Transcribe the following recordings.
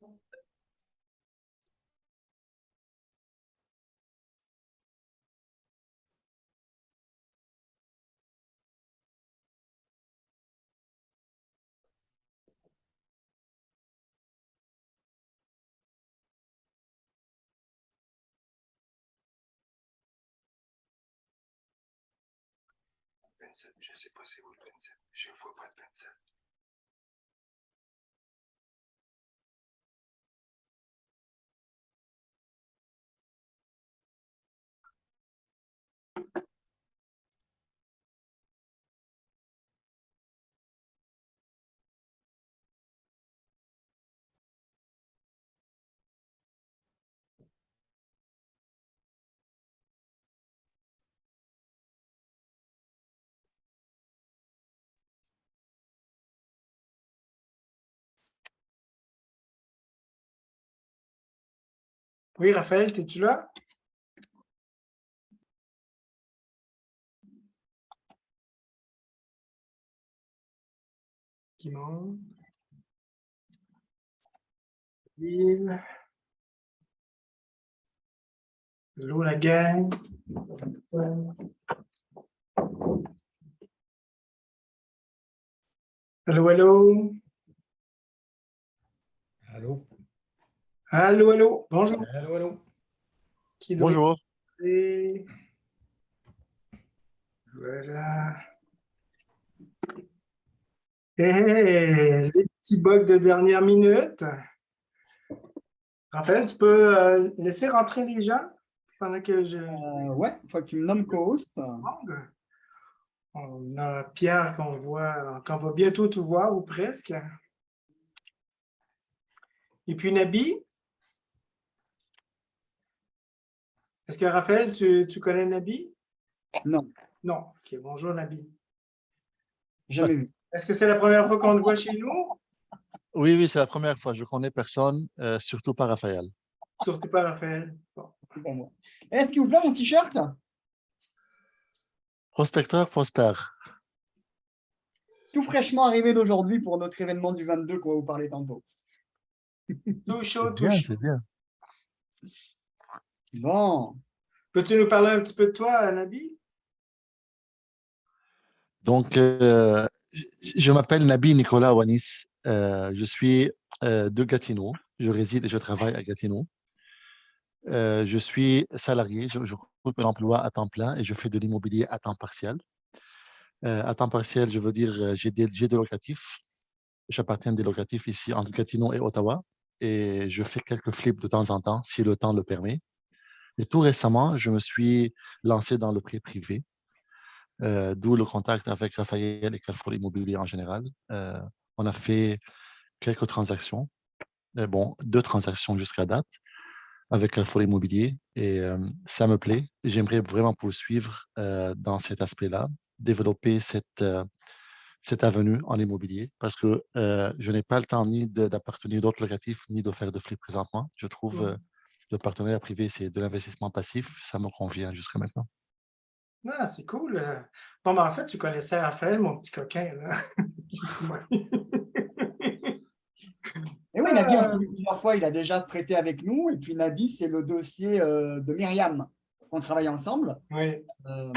27, je ne sais pas c'est où le 27. Je ne vois pas le 27. Oui, Raphaël, es-tu là? Qui monte? Hello, la gang. Hello, hello. Allô? Allô, allô. Bonjour. Allô, allô? Qui doit Bonjour. être- Voilà. Hey, les petits bugs de dernière minute. Raphaël, tu peux laisser rentrer les gens pendant que je Ouais, il faut que tu me nommes co-host. demande. On a Pierre qu'on va bientôt tout voir, ou presque. Et puis Nabi. Est-ce que Raphaël, tu connais Nabi? Non, Non. OK, bonjour Nabi. jamais vu. Est-ce que c'est la première fois qu'on te voit chez nous? Oui, oui, c'est la première fois. Je connais personne, surtout pas Raphaël. Surtout pas Raphaël. Bon. C'est pour moi. Est-ce qu'il vous plaît mon t-shirt? Prospecteur prospère. Tout fraîchement arrivé d'aujourd'hui pour notre événement du 22 qu'on va vous parler tantôt. Tout chaud, C'est tout bien, chaud. c'est bien. Bon, Peux-tu nous parler un petit peu de toi, Nabi? Donc, je m'appelle Nabi Nicolas Wanis. Je suis de Gatineau. Je réside et je travaille à Gatineau. Je suis salarié. Je coupe un emploi à temps plein et je fais de l'immobilier à temps partiel. À temps partiel, je veux dire, j'ai des locatifs. J'appartiens à des locatifs ici entre Gatineau et Ottawa. Et je fais quelques flips de temps en temps, si le temps le permet. Et tout récemment, je me suis lancé dans le prêt privé, d'où le contact avec Raphaël et Carrefour Immobilier en général. On a fait quelques transactions, bon, 2 transactions jusqu'à date avec Carrefour Immobilier et ça me plaît. J'aimerais vraiment poursuivre dans cet aspect-là, développer cette avenue en immobilier parce que je n'ai pas le temps ni d'appartenir d'autres locatifs ni de faire de flip présentement. Je trouve le partenariat privé, c'est de l'investissement passif. Ça me convient jusqu'à maintenant. Ah, c'est cool. Bon, ben, en fait, tu connaissais Raphaël, mon petit coquin, là. Dis-moi. et oui, Nabi, on s'est vu plusieurs fois, il a déjà prêté avec nous. Et puis Nabi, c'est le dossier de Myriam qu'on travaille ensemble. Oui.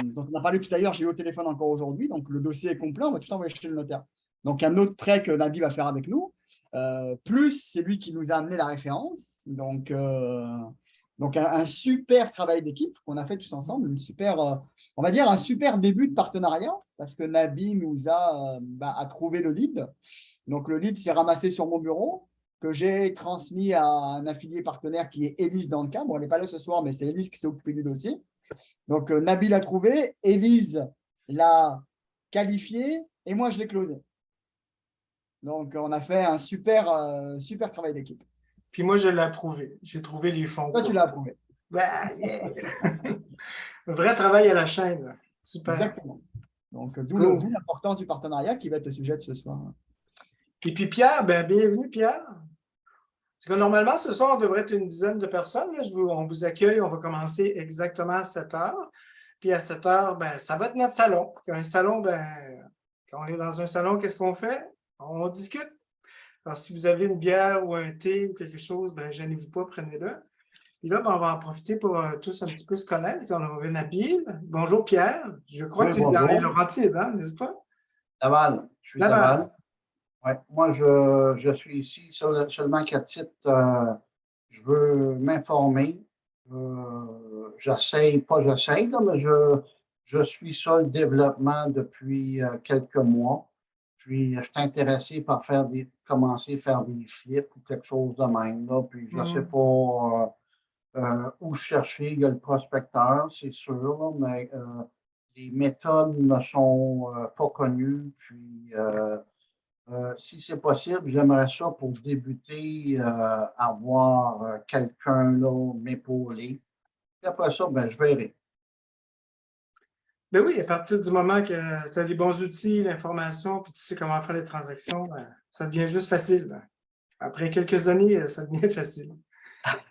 Donc on a parlé tout à l'heure, j'ai eu au téléphone encore aujourd'hui. Donc le dossier est complet, on va tout envoyer chez le notaire. Donc un autre prêt que Nabi va faire avec nous. Plus c'est lui qui nous a amené la référence. Donc un super travail d'équipe qu'on a fait tous ensemble, une super, on va dire un super début de partenariat parce que Nabi nous a trouvé le lead. Donc le lead s'est ramassé sur mon bureau que j'ai transmis à un affilié partenaire qui est Élise dans le cas. Bon, elle n'est pas là ce soir, mais c'est Élise qui s'est occupée du dossier. Donc Nabi l'a trouvé, Élise l'a qualifié et moi je l'ai closé. Donc on a fait un super travail d'équipe. Puis moi, je l'ai approuvé. J'ai trouvé les fonds. Toi, tu l'as approuvé. Ben, yeah. Un vrai travail à la chaîne, là. Super. Exactement. Donc, d'où Cool. l'importance du partenariat qui va être le sujet de ce soir. Et puis Pierre, ben, bienvenue Pierre. Parce que normalement, ce soir, on devrait être une dizaine de personnes. Là. On vous accueille, on va commencer exactement à 7 heures. Puis à 7 heures, ben, ça va être notre salon. Un salon, ben, quand on est dans un salon, qu'est-ce qu'on fait? On discute. Alors, si vous avez une bière ou un thé ou quelque chose, ben, gênez-vous pas, prenez-le. Et là, ben, on va en profiter pour tous un petit peu se connaître. On a Nabil. Bonjour, Pierre. Je crois Oui, que tu es dans les bonjour. Laurentides, hein, n'est-ce pas? Laval, je suis Laval. Laval. Ouais, moi, je suis ici seulement qu'à titre, je veux m'informer. J'essaye, là, mais je suis sur le développement depuis quelques mois. Puis, je suis intéressé par commencer à faire des flips ou quelque chose de même, là. Puis, je ne sais pas où chercher. Il y a le prospecteur, c'est sûr, là, mais les méthodes ne sont pas connues. Puis, si c'est possible, j'aimerais ça pour débuter, avoir quelqu'un là, m'épauler. Puis après ça, ben, je verrai. Ben oui, à partir du moment que tu as les bons outils, l'information, puis tu sais comment faire les transactions, ben, ça devient juste facile. Ben. Après quelques années, ça devient facile.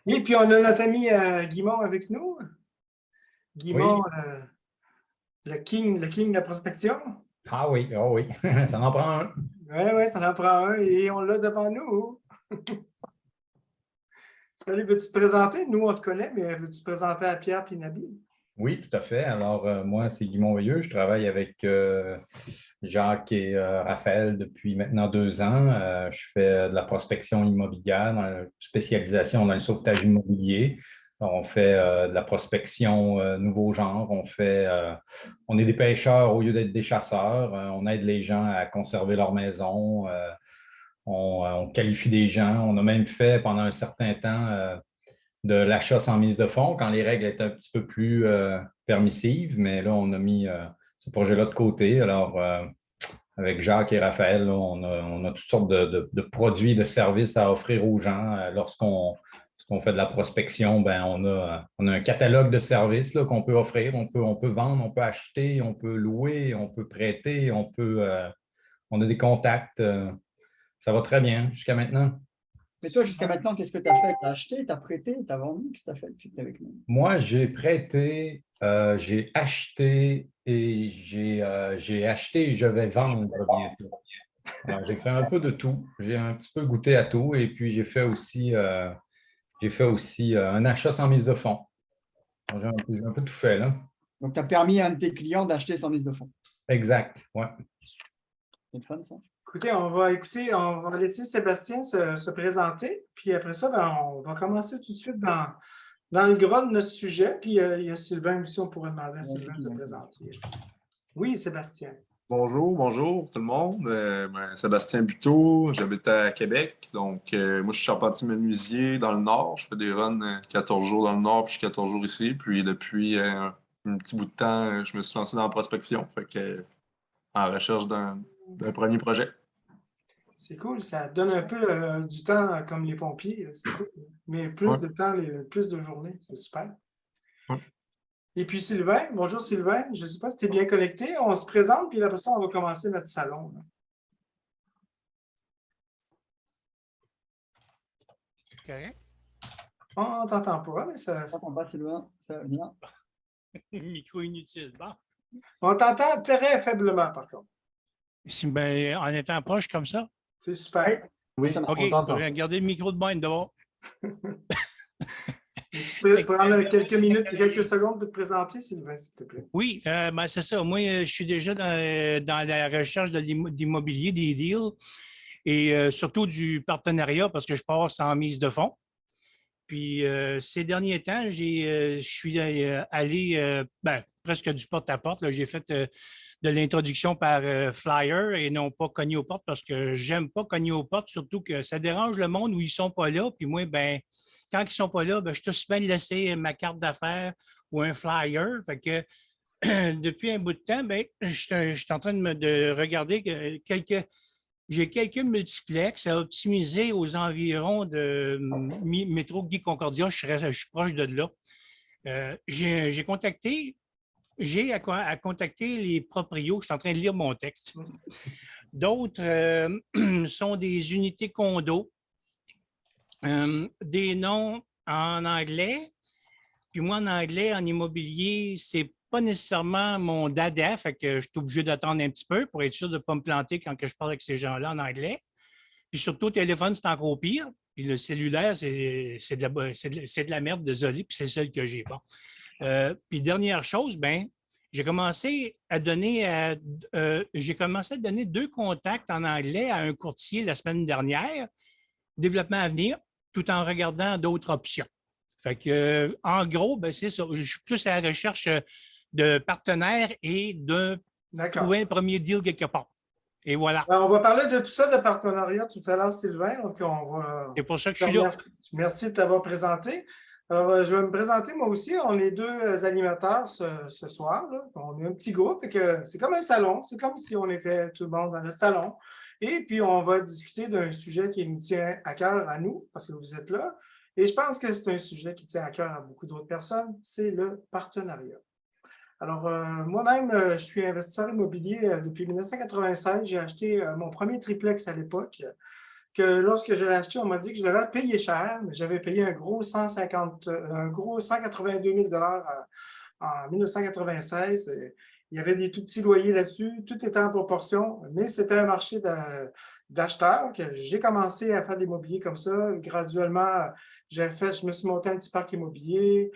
Et puis, on a notre ami Guimond avec nous. Guimond, le king de la prospection. Ah oui, ça en prend un. Oui, ça en prend un et on l'a devant nous. Salut, veux-tu te présenter? Nous, on te connaît, mais veux-tu te présenter à Pierre et Nabil? Oui, tout à fait. Alors, moi, c'est Guy Monveilleux. Je travaille avec Jacques et Raphaël depuis maintenant 2 ans. Je fais de la prospection immobilière, spécialisation dans le sauvetage immobilier. On fait de la prospection nouveau genre. On est des pêcheurs au lieu d'être des chasseurs. On aide les gens à conserver leur maison. On qualifie des gens. On a même fait pendant un certain temps de l'achat sans mise de fonds quand les règles étaient un petit peu plus permissives, mais là, on a mis ce projet-là de côté. Alors, avec Jacques et Raphaël, là, on a toutes sortes de produits, de services à offrir aux gens. Lorsqu'on fait de la prospection, ben, on a un catalogue de services là, qu'on peut offrir. On peut vendre, on peut acheter, on peut louer, on peut prêter, on a des contacts. Ça va très bien jusqu'à maintenant. Mais toi, jusqu'à maintenant, qu'est-ce que tu as fait? Tu as acheté, tu as prêté, tu as vendu? Qu'est-ce que tu as fait depuis que tu es avec nous? Moi, j'ai prêté, j'ai acheté et j'ai acheté et je vais vendre bientôt. Alors, j'ai fait un peu de tout. J'ai un petit peu goûté à tout et puis j'ai fait aussi un achat sans mise de fonds. J'ai un peu tout fait là. Donc, tu as permis à un de tes clients d'acheter sans mise de fonds. Exact, ouais. C'est le fun, ça. Écoutez, on va laisser Sébastien se présenter, puis après ça, ben, on va commencer tout de suite dans le gras de notre sujet, puis il y a Sylvain aussi, on pourrait demander à Sylvain de se présenter. Oui, Sébastien. Bonjour tout le monde. Sébastien Buteau, j'habite à Québec. Donc, moi, je suis charpentier menuisier dans le Nord. Je fais des runs 14 jours dans le Nord, puis 14 jours ici. Puis, depuis un petit bout de temps, je me suis lancé dans la prospection. Fait que, en recherche d'un premier projet. C'est cool, ça donne un peu du temps comme les pompiers, c'est cool. Mais plus de temps, plus de journées, c'est super. Ouais. Et puis Sylvain, bonjour Sylvain, je ne sais pas si tu es bien connecté, on se présente, puis après ça, on va commencer notre salon. Là. Correct? On ne t'entend pas, mais ça. Ça va, Sylvain, ça va bien. Micro inutile. Bon. On t'entend très faiblement, par contre. Ben, en étant proche comme ça. C'est super. Oui, OK, on t'entend. regardez le micro de bain d'abord. Tu peux prendre quelques minutes, quelques secondes pour te présenter, Sylvain, s'il te plaît. Oui, ben, c'est ça. Moi, je suis déjà dans la recherche d'immobilier, des deals et surtout du partenariat parce que je pars sans mise de fonds. Puis ces derniers temps, je suis allé presque du porte-à-porte. J'ai fait de l'introduction par flyer et non pas cogner aux portes parce que j'aime pas cogner aux portes, surtout que ça dérange le monde où ils sont pas là. Puis moi, ben, quand ils sont pas là, ben, je suis aussi bien de laisser ma carte d'affaires ou un flyer. Fait que depuis un bout de temps, ben, je suis en train de regarder j'ai quelques multiplex à optimiser aux environs de métro Guy Concordia. Je suis proche de là. J'ai à contacter les proprios. Je suis en train de lire mon texte. D'autres sont des unités condos, des noms en anglais. Puis moi, en anglais, en immobilier, c'est pas nécessairement mon dada, fait que je suis obligé d'attendre un petit peu pour être sûr de ne pas me planter quand je parle avec ces gens-là en anglais. Puis surtout, le téléphone, c'est encore pire. Puis le cellulaire, c'est de la merde, désolé, puis c'est le seul que j'ai. Bon. Puis dernière chose, ben, j'ai commencé à donner 2 contacts en anglais à un courtier la semaine dernière, développement à venir, tout en regardant d'autres options. Fait que, en gros, ben, c'est ça. Je suis plus à la recherche de partenaires et de trouver un premier deal quelque part. Et voilà. Alors, on va parler de tout ça, de partenariat, tout à l'heure, Sylvain. Donc, c'est pour ça que je suis là. Merci de t'avoir présenté. Alors, je vais me présenter moi aussi. On est 2 animateurs ce soir, là. On est un petit groupe. C'est comme un salon. C'est comme si on était tout le monde dans notre salon. Et puis, on va discuter d'un sujet qui nous tient à cœur à nous, parce que vous êtes là. Et je pense que c'est un sujet qui tient à cœur à beaucoup d'autres personnes. C'est le partenariat. Alors, moi-même, je suis investisseur immobilier depuis 1996. J'ai acheté mon premier triplex à l'époque, que lorsque je l'ai acheté, on m'a dit que je l'avais payé cher, mais j'avais payé un gros 182 000 en 1996. Il y avait des tout petits loyers là-dessus, tout était en proportion, mais c'était un marché d'acheteurs que j'ai commencé à faire de l'immobilier comme ça. Graduellement, je me suis monté un petit parc immobilier.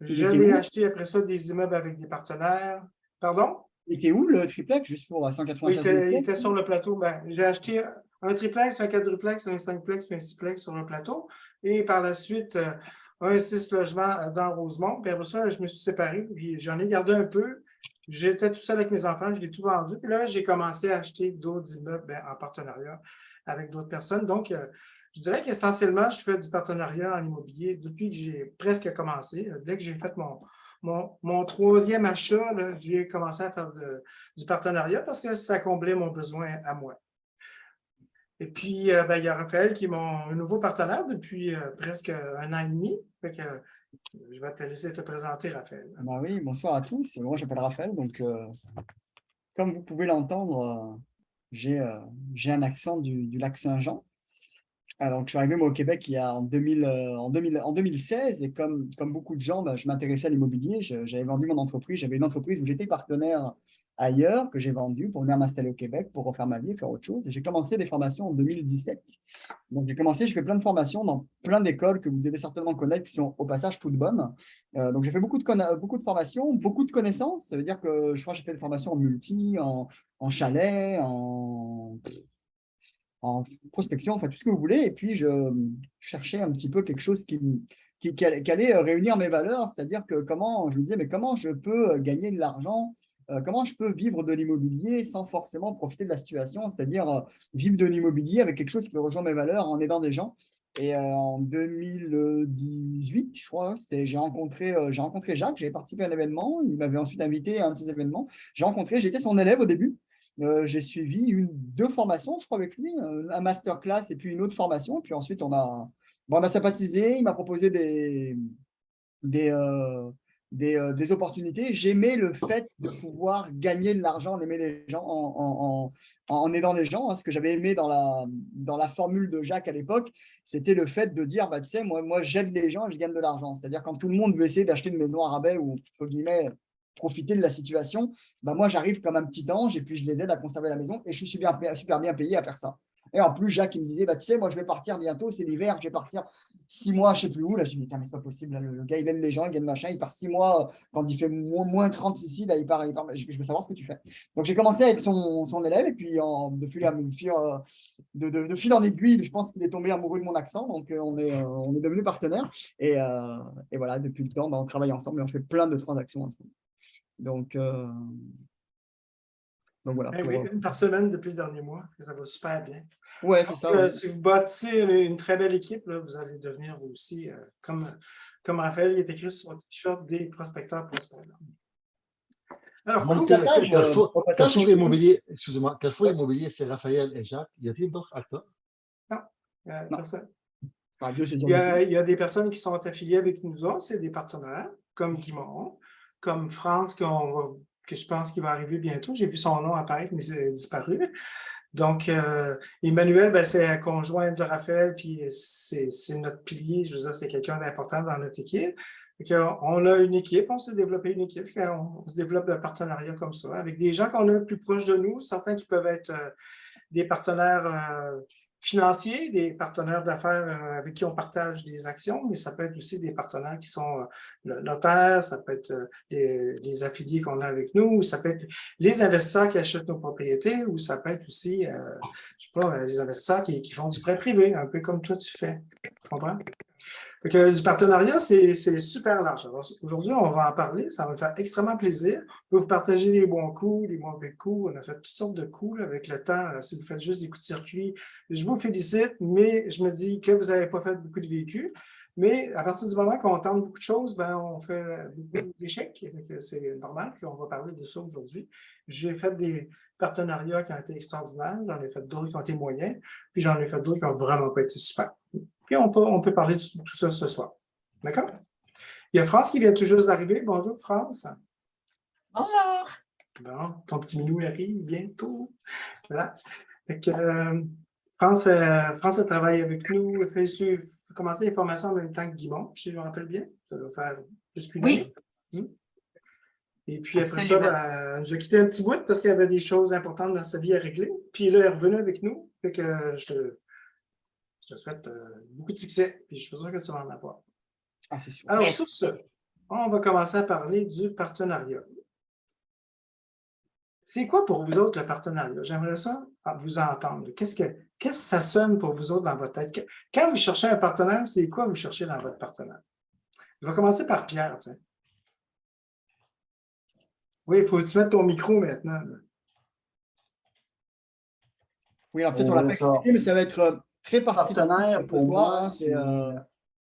Je l'ai acheté après ça des immeubles avec des partenaires. Pardon? Il était où le triplex, juste pour 196 000? Il était sur le plateau. Ben, j'ai acheté un triplex, un quadruplex, un 5plex, puis un 6plex sur le plateau. Et par la suite, un 6 logements dans Rosemont. Puis après ça, je me suis séparé, puis j'en ai gardé un peu. J'étais tout seul avec mes enfants, je l'ai tout vendu. Puis là, j'ai commencé à acheter d'autres immeubles en partenariat avec d'autres personnes. Donc, je dirais qu'essentiellement, je fais du partenariat en immobilier depuis que j'ai presque commencé. Dès que j'ai fait mon troisième achat, j'ai commencé à faire du partenariat parce que ça comblait mon besoin à moi. Et puis, ben, il y a Raphaël qui est mon nouveau partenaire depuis presque 1 an et demi. Fait que, je vais te laisser te présenter, Raphaël. Ben oui, bonsoir à tous. Moi, j'appelle Raphaël. Donc, comme vous pouvez l'entendre, j'ai un accent du lac Saint-Jean. Alors, je suis arrivé moi, au Québec en 2016 et comme beaucoup de gens, ben, je m'intéressais à l'immobilier. J'avais vendu mon entreprise. J'avais une entreprise où j'étais partenaire ailleurs que j'ai vendue pour venir m'installer au Québec pour refaire ma vie, faire autre chose. Et j'ai commencé des formations en 2017. Donc, j'ai fait plein de formations dans plein d'écoles que vous devez certainement connaître qui sont au passage toutes bonnes. Donc, j'ai fait beaucoup de formations, beaucoup de connaissances. Ça veut dire que je crois que j'ai fait des formations en multi, en chalet, en prospection, enfin tout ce que vous voulez. Et puis, je cherchais un petit peu quelque chose qui allait réunir mes valeurs, c'est-à-dire que je me disais, mais comment je peux gagner de l'argent, comment je peux vivre de l'immobilier sans forcément profiter de la situation, c'est-à-dire vivre de l'immobilier avec quelque chose qui rejoint mes valeurs en aidant des gens. Et en 2018, je crois, j'ai rencontré Jacques, j'avais participé à un événement, il m'avait ensuite invité à un de ces événements. J'étais son élève au début. J'ai suivi 2 formations, je crois, avec lui, un masterclass et puis une autre formation. Et puis ensuite, on a sympathisé. Il m'a proposé des opportunités. J'aimais le fait de pouvoir gagner de l'argent, en aimer les gens, en aidant les gens. Ce que j'avais aimé dans la formule de Jacques à l'époque, c'était le fait de dire, bah, tu sais, moi j'aide les gens et je gagne de l'argent. C'est-à-dire quand tout le monde veut essayer d'acheter une maison à rabais ou, entre guillemets, profiter de la situation, bah moi j'arrive comme un petit ange et puis je les aide à conserver la maison et je suis super bien payé à faire ça. Et en plus, Jacques, il me disait, bah, tu sais, moi je vais partir bientôt, c'est l'hiver, je vais partir 6 mois, je ne sais plus où. Là, je me dis, mais c'est pas possible, là, le gars, il aide les gens, il gagne machin, il part 6 mois, quand il fait moins 30 ici, là, il part, je veux savoir ce que tu fais. Donc j'ai commencé à être son élève et puis de fil en aiguille, je pense qu'il est tombé amoureux de mon accent, donc on est devenus partenaires. Et voilà, depuis le temps, bah, on travaille ensemble et on fait plein de transactions ensemble. Donc voilà. Oui, 1 par semaine depuis le dernier mois. Ça va super bien. Ouais, c'est ça. Si vous bâtissez une très belle équipe, là, vous allez devenir vous aussi, comme Raphaël, il est écrit sur son t-shirt, des prospecteurs prospères. Alors, Carrefour Immobilier, excusez-moi, Carrefour Immobilier, c'est Raphaël et Jacques. Y a-t-il d'autres acteurs? Non, personne. Il y a des personnes qui sont affiliées avec nous autres, c'est des partenaires, comme Guimond, comme France, que je pense qu'il va arriver bientôt. J'ai vu son nom apparaître, mais c'est disparu. Donc, Emmanuel, ben, c'est un conjoint de Raphaël, puis c'est notre pilier. Je veux dire, c'est quelqu'un d'important dans notre équipe. On a une équipe, on s'est développé une équipe, on se développe un partenariat comme ça, avec des gens qu'on a plus proches de nous, certains qui peuvent être des partenaires financiers, des partenaires d'affaires avec qui on partage des actions, mais ça peut être aussi des partenaires qui sont le notaire, ça peut être les affiliés qu'on a avec nous, ou ça peut être les investisseurs qui achètent nos propriétés, ou ça peut être aussi, je sais pas, les investisseurs qui font du prêt privé, un peu comme toi tu fais. Tu comprends? Fait que du partenariat, c'est super large. Alors, aujourd'hui, on va en parler. Ça va me faire extrêmement plaisir. On peut vous partager les bons coups, les mauvais coups. On a fait toutes sortes de coups là, avec le temps. Si vous faites juste des coups de circuit, je vous félicite, mais je me dis que vous n'avez pas fait beaucoup de véhicules. Mais à partir du moment qu'on tente beaucoup de choses, ben, on fait beaucoup d'échecs. C'est normal qu'on va parler de ça aujourd'hui. J'ai fait des partenariats qui ont été extraordinaires. J'en ai fait d'autres qui ont été moyens. Puis j'en ai fait d'autres qui n'ont vraiment pas été super. Puis on peut parler de tout ça ce soir. D'accord? Il y a France qui vient tout juste d'arriver. Bonjour, France. Bonjour. Bon, ton petit minou arrive bientôt. Voilà. Fait que, France, elle travaille avec nous. Elle fait commencer les formations en même temps que Guimond, si je me rappelle bien. Ça doit faire plus qu'une année. Et puis après Absolument. ça, elle nous a quitté un petit bout parce qu'il y avait des choses importantes dans sa vie à régler. Puis là, elle est revenue avec nous. Fait que je te souhaite beaucoup de succès. Puis je suis sûr que tu vas en avoir. Ah, c'est sûr. Alors, Yes. sur ce, on va commencer à parler du partenariat. C'est quoi pour vous autres le partenariat? J'aimerais ça vous entendre. Qu'est-ce que ça sonne pour vous autres dans votre tête? Quand vous cherchez un partenaire, c'est quoi vous cherchez dans votre partenaire? Je vais commencer par Pierre. Tiens. Oui, il faut que tu mettes ton micro maintenant. Là. Oui, alors peut-être on l'a pas expliqué, mais ça va être très participatif. Partenaire, pour moi, hein,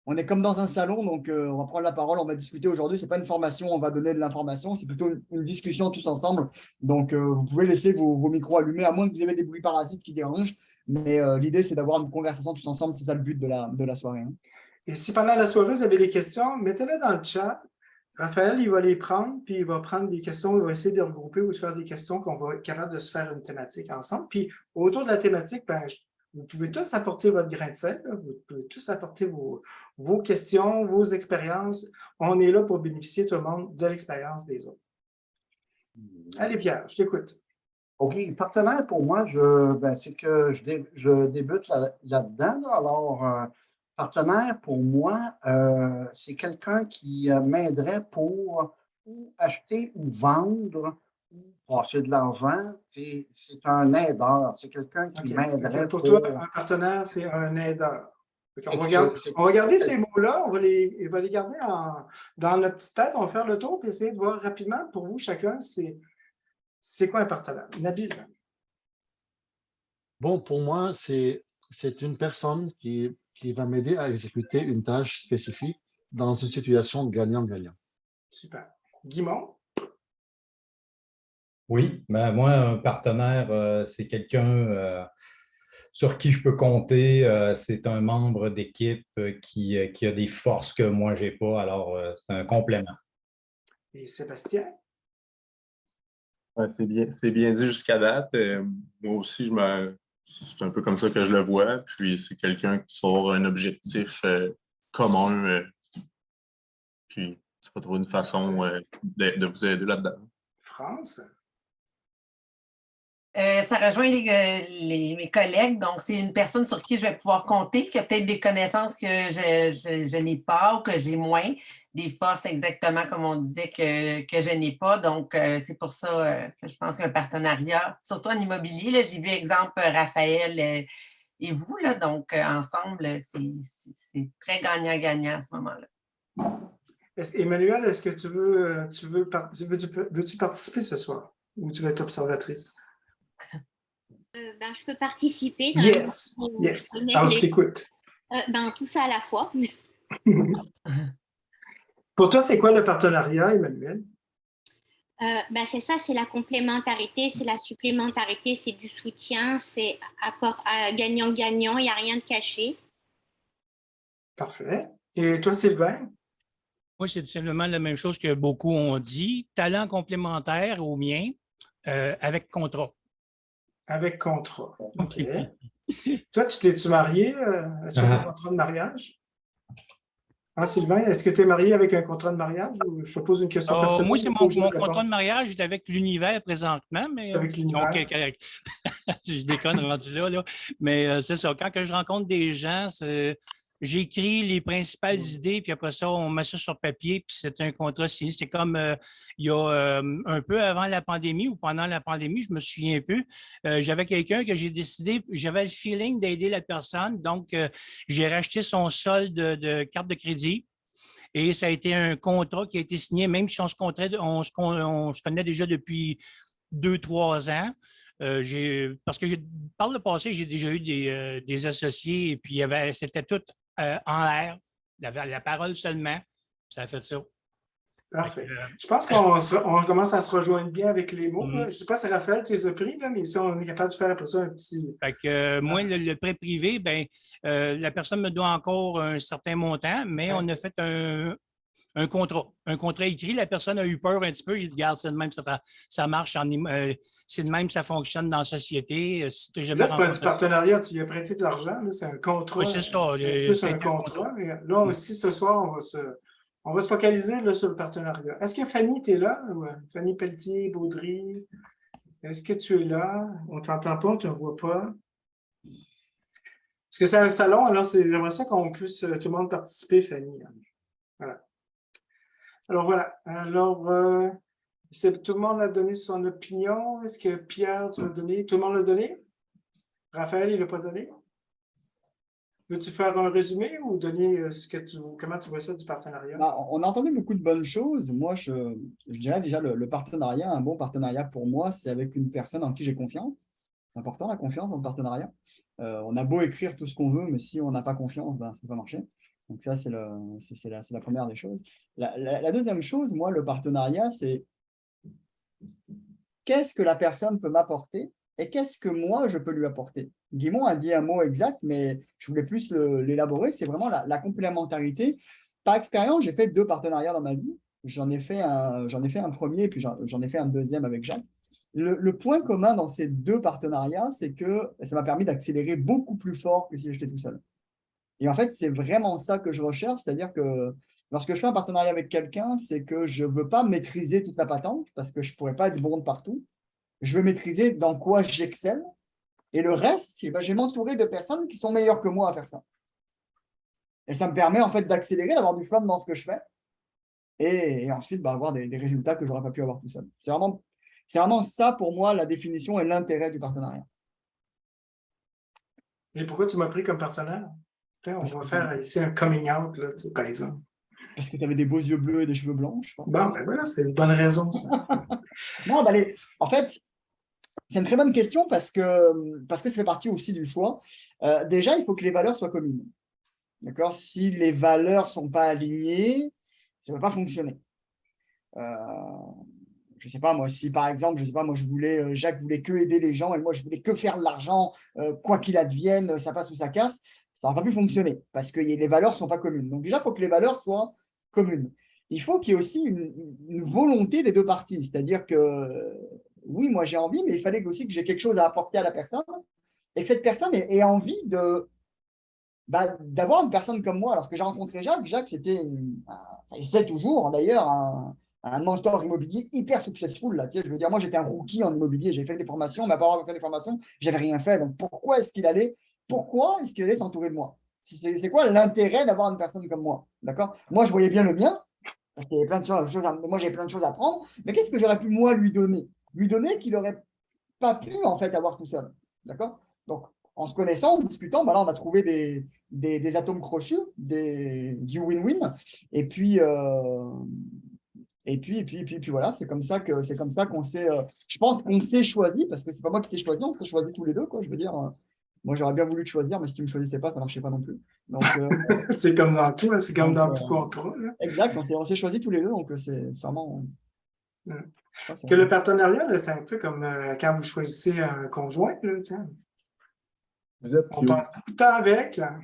on est comme dans un salon, donc on va prendre la parole, on va discuter aujourd'hui. Ce n'est pas une formation, on va donner de l'information, c'est plutôt une discussion tous ensemble. Donc, vous pouvez laisser vos micros allumés, à moins que vous ayez des bruits parasites qui dérangent. Mais l'idée, c'est d'avoir une conversation tous ensemble. C'est ça le but de la soirée. Hein. Et si pendant la soirée, vous avez des questions, mettez-les dans le chat. Raphaël, il va les prendre, puis il va prendre des questions, il va essayer de regrouper ou de faire des questions qu'on va être capable de se faire une thématique ensemble. Puis autour de la thématique, ben, vous pouvez tous apporter votre grain de sel, là. Vous pouvez tous apporter vos questions, vos expériences. On est là pour bénéficier tout le monde de l'expérience des autres. Allez, Pierre, je t'écoute. OK, partenaire pour moi, c'est que je débute là-dedans. Là. Alors, partenaire pour moi, c'est quelqu'un qui m'aiderait pour ou acheter ou vendre ou passer de l'argent. C'est un aideur. C'est quelqu'un qui m'aiderait pour toi, un partenaire, c'est un aideur. On va regarder ces mots-là, on va les garder dans notre petite tête, on va faire le tour et essayer de voir rapidement pour vous, chacun, c'est quoi un partenaire? Nabil? Bon, pour moi, c'est une personne qui va m'aider à exécuter une tâche spécifique dans une situation gagnant-gagnant. Super. Guimond? Oui, ben moi, un partenaire, c'est quelqu'un sur qui je peux compter. C'est un membre d'équipe qui a des forces que moi, je n'ai pas. Alors, c'est un complément. Et Sébastien? Ouais, c'est bien dit jusqu'à date. Moi aussi, c'est un peu comme ça que je le vois. Puis c'est quelqu'un qui sort un objectif commun. Puis tu vas trouver une façon de vous aider là-dedans. France? Ça rejoint mes collègues. Donc, c'est une personne sur qui je vais pouvoir compter, qui a peut-être des connaissances que je n'ai pas ou que j'ai moins, des forces exactement comme on disait que je n'ai pas. Donc, c'est pour ça que je pense qu'un partenariat, surtout en immobilier, là, j'ai vu exemple Raphaël et vous, là, donc ensemble, c'est très gagnant-gagnant à ce moment-là. Emmanuel, est-ce que veux-tu participer ce soir ou tu veux être observatrice? Je peux participer. Yes. Alors, je t'écoute. Tout ça à la fois. Pour toi, c'est quoi le partenariat, Emmanuel? C'est ça, c'est la complémentarité, c'est la supplémentarité, c'est du soutien, c'est accord gagnant-gagnant, il n'y a rien de caché. Parfait. Et toi, Sylvain? Moi, c'est tout simplement la même chose que beaucoup ont dit. Talent complémentaire au mien avec contrat. Avec contrat. OK. Toi, t'es-tu marié? Est-ce que tu as un contrat de mariage? Hein, Sylvain, est-ce que tu es marié avec un contrat de mariage ou je te pose une question personnelle? Moi, c'est t'es pas mon obligé de répondre. contrat de mariage est avec l'univers présentement, mais Avec l'univers. je déconne rendu là. Mais c'est ça, quand que je rencontre des gens, j'écris les principales idées, puis après ça, on met ça sur papier, puis c'est un contrat signé. C'est comme il y a un peu avant la pandémie ou pendant la pandémie, je me souviens un peu. J'avais quelqu'un que j'ai décidé, j'avais le feeling d'aider la personne, donc j'ai racheté son solde de carte de crédit. Et ça a été un contrat qui a été signé, même si on se connaît déjà depuis 2-3 ans. Parce que par le passé, j'ai déjà eu des associés et puis c'était tout en l'air, la parole seulement. Ça a fait ça. Parfait. Je pense qu'on commence à se rejoindre bien avec les mots. Je ne sais pas si Raphaël, tu les as pris, là, mais si on est capable de faire après ça un petit. Fait que, moi, le prêt privé, la personne me doit encore un certain montant, mais on a fait un contrat écrit. La personne a eu peur un petit peu. J'ai dit, regarde, c'est de même, ça marche, c'est de même, ça fonctionne dans la société. Si tu jamais là, c'est pas du partenariat, tu lui as prêté de l'argent, c'est un contrat. Oui, c'est ça. C'est plus un contrat. Mais là aussi, ce soir, on va se focaliser là, sur le partenariat. Est-ce que Fanny, tu es là? Fanny Pelletier-Baudry, est-ce que tu es là? On ne t'entend pas, on ne te voit pas. Est-ce que c'est un salon? Alors, j'aimerais ça qu'on puisse tout le monde participer, Fanny. Voilà. Alors, voilà. Alors, tout le monde a donné son opinion. Est-ce que Pierre, tu l'as donné? Tout le monde l'a donné? Raphaël, il ne l'a pas donné? Veux-tu faire un résumé ou donner comment tu vois ça du partenariat? On a entendu beaucoup de bonnes choses. Moi, je dirais déjà le partenariat, un bon partenariat pour moi, c'est avec une personne en qui j'ai confiance. C'est important, la confiance dans le partenariat. On a beau écrire tout ce qu'on veut, mais si on n'a pas confiance, ça ne peut pas marcher. Donc ça, c'est la première des choses. La deuxième chose, moi, le partenariat, c'est qu'est-ce que la personne peut m'apporter et qu'est-ce que moi, je peux lui apporter. Guimond a dit un mot exact, mais je voulais plus l'élaborer. C'est vraiment la complémentarité. Par expérience, j'ai fait 2 partenariats dans ma vie. J'en ai fait un premier, puis j'en ai fait un deuxième avec Jacques. Le point commun dans ces 2 partenariats, c'est que ça m'a permis d'accélérer beaucoup plus fort que si j'étais tout seul. Et en fait, c'est vraiment ça que je recherche, c'est-à-dire que lorsque je fais un partenariat avec quelqu'un, c'est que je ne veux pas maîtriser toute la patente parce que je ne pourrais pas être bon de partout. Je veux maîtriser dans quoi j'excelle. Et le reste, je vais m'entourer de personnes qui sont meilleures que moi à faire ça. Et ça me permet en fait d'accélérer, d'avoir du fun dans ce que je fais et ensuite avoir des résultats que je n'aurais pas pu avoir tout seul. C'est vraiment ça pour moi la définition et l'intérêt du partenariat. Et pourquoi tu m'as pris comme partenaire? On va faire ici un coming out, là, par exemple. Parce que tu avais des beaux yeux bleus et des cheveux blancs, je pense. Bon, ben voilà, c'est une bonne raison, ça. Non, en fait, c'est une très bonne question parce que ça fait partie aussi du choix. Déjà, il faut que les valeurs soient communes. D'accord? Si les valeurs ne sont pas alignées, ça ne va pas fonctionner. Je ne sais pas, moi, si par exemple, Jacques voulait que aider les gens et moi, je voulais que faire de l'argent, quoi qu'il advienne, ça passe ou ça casse, ça n'aura pas pu fonctionner parce que les valeurs ne sont pas communes. Donc déjà, il faut que les valeurs soient communes. Il faut qu'il y ait aussi une volonté des 2 parties, c'est-à-dire que oui, moi j'ai envie, mais il fallait aussi que j'ai quelque chose à apporter à la personne et que cette personne ait envie d'avoir une personne comme moi. Lorsque j'ai rencontré Jacques, c'était, c'est toujours d'ailleurs un mentor immobilier hyper successful. Là. Tu sais, je veux dire, moi j'étais un rookie en immobilier, j'ai fait des formations, mais après avoir fait des formations, j'avais rien fait. Donc pourquoi est-ce qu'il allait s'entourer de moi? C'est quoi l'intérêt d'avoir une personne comme moi? D'accord? Moi, je voyais bien le mien, parce qu'il y avait plein de choses, moi j'avais plein de choses à apprendre, mais qu'est-ce que j'aurais pu moi lui donner? Lui donner qu'il n'aurait pas pu en fait avoir tout seul. D'accord? Donc, en se connaissant, en discutant, là, on a trouvé des atomes crochus, du win-win. Et puis voilà, c'est comme ça qu'on s'est, je pense qu'on s'est choisi, parce que c'est pas moi qui t'ai choisi, on s'est choisi tous les 2, quoi. Je veux dire, moi j'aurais bien voulu te choisir, mais si tu ne me choisissais pas, ça ne marchait pas non plus. Donc, c'est comme dans tout, hein, c'est comme dans tout contrat. Exact, on s'est choisi tous les 2, donc c'est vraiment. Que le partenariat, c'est un peu comme quand vous choisissez un conjoint. Là, on passe beaucoup de temps avec. Là.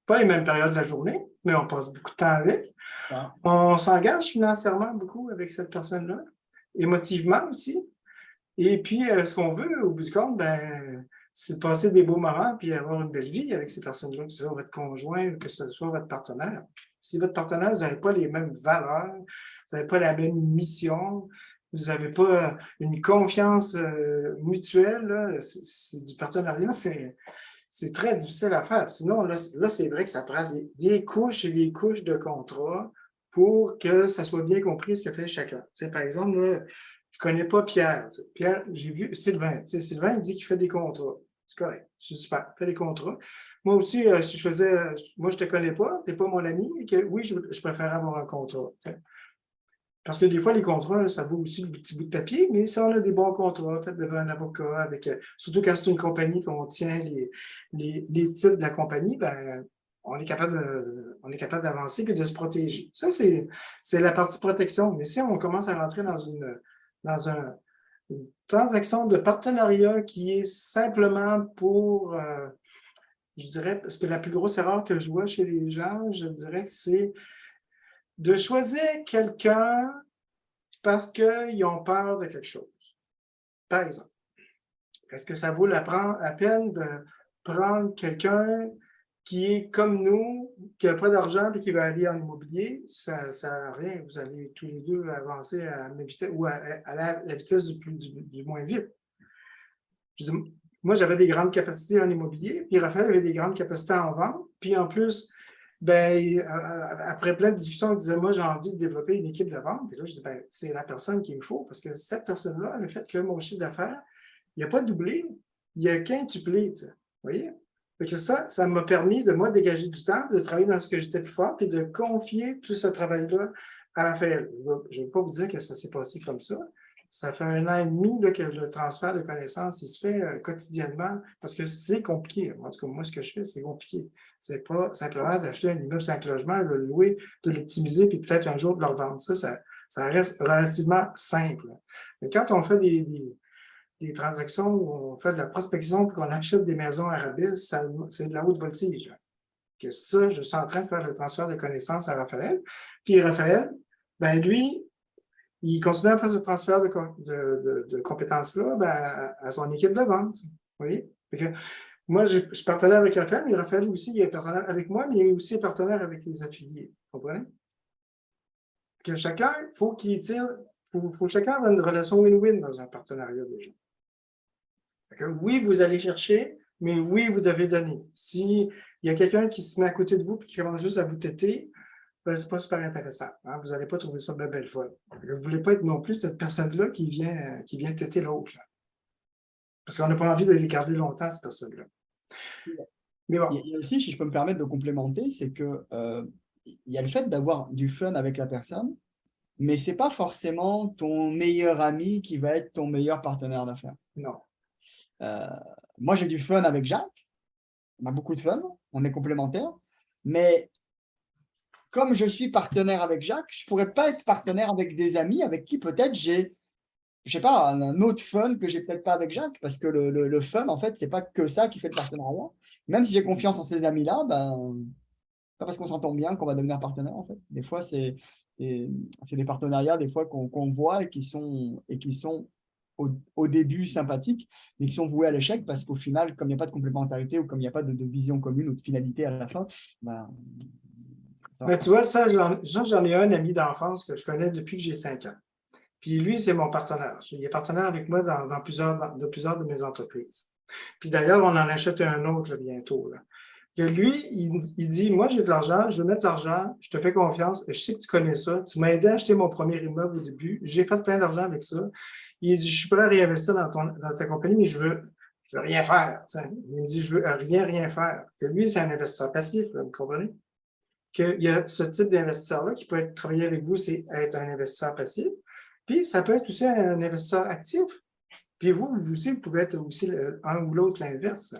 Pas les mêmes périodes de la journée, mais on passe beaucoup de temps avec. Ah. On s'engage financièrement beaucoup avec cette personne-là, émotivement aussi. Et puis, ce qu'on veut, au bout du compte, c'est de passer des beaux moments puis avoir une belle vie avec ces personnes-là, que ce soit votre conjoint ou que ce soit votre partenaire. Si votre partenaire, vous n'avez pas les mêmes valeurs, vous n'avez pas la même mission, vous n'avez pas une confiance mutuelle, là, c'est du partenariat, c'est très difficile à faire. Sinon, là c'est vrai que ça prend des couches et des couches de contrat pour que ça soit bien compris ce que fait chacun. Tu sais, par exemple, là, je ne connais pas Pierre. Pierre, j'ai vu Sylvain. Tu sais, Sylvain, il dit qu'il fait des contrats. C'est correct. C'est super. Il fait des contrats. Moi aussi, si je faisais. Moi, je ne te connais pas, tu n'es pas mon ami, et que oui, je préfère avoir un contrat. Tu sais. Parce que des fois, les contrats, ça vaut aussi le petit bout de papier, mais si on a des bons contrats faits devant un avocat, avec, surtout quand c'est une compagnie qu'on tient les titres de la compagnie, ben, on est capable d'avancer et de se protéger. Ça, c'est la partie protection. Mais si on commence à rentrer dans une transaction de partenariat qui est simplement pour, je dirais, parce que la plus grosse erreur que je vois chez les gens, je dirais que c'est de choisir quelqu'un parce qu'ils ont peur de quelque chose. Par exemple, est-ce que ça vaut la peine de prendre quelqu'un qui est comme nous, qui n'a pas d'argent et qui va aller en immobilier? Ça ne sert à rien. Vous allez tous les deux avancer à la même vitesse ou à la vitesse du moins vite. Moi, j'avais des grandes capacités en immobilier, puis Raphaël avait des grandes capacités en vente. Puis en plus, ben, après plein de discussions, il disait, moi, j'ai envie de développer une équipe de vente. Puis là, je dis, ben, c'est la personne qu'il me faut, parce que cette personne-là, le fait que mon chiffre d'affaires, il n'a pas doublé, il a quintuplé, tu sais. Vous voyez? Fait que ça m'a permis de, moi, dégager du temps, de travailler dans ce que j'étais plus fort, puis de confier tout ce travail-là à Raphaël. Je ne vais pas vous dire que ça s'est passé comme ça. Ça fait 1 an et demi là, que le transfert de connaissances, il se fait quotidiennement parce que c'est compliqué. En tout cas, moi, ce que je fais, c'est compliqué. C'est pas simplement d'acheter un immeuble 5 logements, de le louer, de l'optimiser, puis peut-être un jour de le revendre. Ça reste relativement simple. Mais quand on fait des transactions où on fait de la prospection puis qu'on achète des maisons arabiles, c'est de la haute voltige. Que ça, je suis en train de faire le transfert de connaissances à Raphaël. Puis Raphaël, ben lui, il continue à faire ce transfert de compétences-là à son équipe de vente. Vous voyez? Moi, je suis partenaire avec Raphaël, mais Raphaël aussi il est partenaire avec moi, mais il est aussi partenaire avec les affiliés. Vous comprenez? Que chacun, il faut qu'il tire, faut chacun avoir une relation win-win dans un partenariat déjà. Oui, vous allez chercher, mais oui, vous devez donner. S'il y a quelqu'un qui se met à côté de vous et qui commence juste à vous têter, ben, ce n'est pas super intéressant. Hein? Vous n'allez pas trouver ça bien belle folle. Vous ne voulez pas être non plus cette personne-là qui vient têter l'autre. Parce qu'on n'a pas envie de les garder longtemps, ces personnes-là. Mais bon. Il y a aussi, si je peux me permettre de complémenter, c'est que il y a le fait d'avoir du fun avec la personne, mais ce n'est pas forcément ton meilleur ami qui va être ton meilleur partenaire d'affaires. Non. Moi, j'ai du fun avec Jacques. On a beaucoup de fun, on est complémentaires, mais comme je suis partenaire avec Jacques, je ne pourrais pas être partenaire avec des amis avec qui peut-être j'ai, je sais pas, un autre fun que j'ai peut-être pas avec Jacques, parce que le fun, en fait, c'est pas que ça qui fait le partenariat. Même si j'ai confiance en ces amis-là, ben, pas parce qu'on s'entend bien qu'on va devenir partenaire, en fait. Des fois, c'est des partenariats des fois qu'on voit et qui sont au début sympathiques, mais qui sont voués à l'échec parce qu'au final, comme il n'y a pas de complémentarité ou comme il n'y a pas de vision commune ou de finalité à la fin, ben, mais tu vois, ça, j'en ai un ami d'enfance que je connais depuis que j'ai 5 ans. Puis lui, c'est mon partenaire. Il est partenaire avec moi dans plusieurs de mes entreprises. Puis d'ailleurs, on en achète un autre là, bientôt. Là. Que lui, il dit, moi, j'ai de l'argent, je veux mettre de l'argent, je te fais confiance, je sais que tu connais ça, tu m'as aidé à acheter mon premier immeuble au début, j'ai fait plein d'argent avec ça. Il dit, je suis prêt à réinvestir dans ta compagnie, mais je veux rien faire. T'sais. Il me dit, je veux rien faire. Que lui, c'est un investisseur passif, là, vous comprenez? Qu'il y a ce type d'investisseur-là qui peut travailler avec vous, c'est être un investisseur passif. Puis, ça peut être aussi un investisseur actif. Puis vous aussi, vous pouvez être aussi un ou l'autre l'inverse.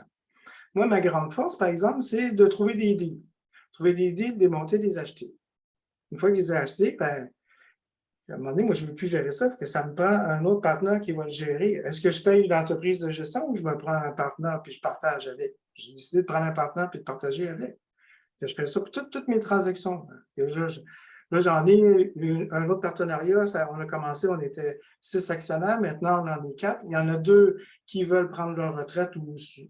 Moi, ma grande force, par exemple, c'est de trouver des deals. Trouver des deals, démonter, les acheter. Une fois que je les ai achetés, ben, à un moment donné, moi, je ne veux plus gérer ça, parce que ça me prend un autre partenaire qui va le gérer. Est-ce que je paye une entreprise de gestion ou je me prends un partenaire puis je partage avec? J'ai décidé de prendre un partenaire puis de partager avec. Je fais ça pour toutes mes transactions. Là, j'en ai un autre partenariat. On a commencé, on était 6 actionnaires. Maintenant, on en est 4. Il y en a 2 qui veulent prendre leur retraite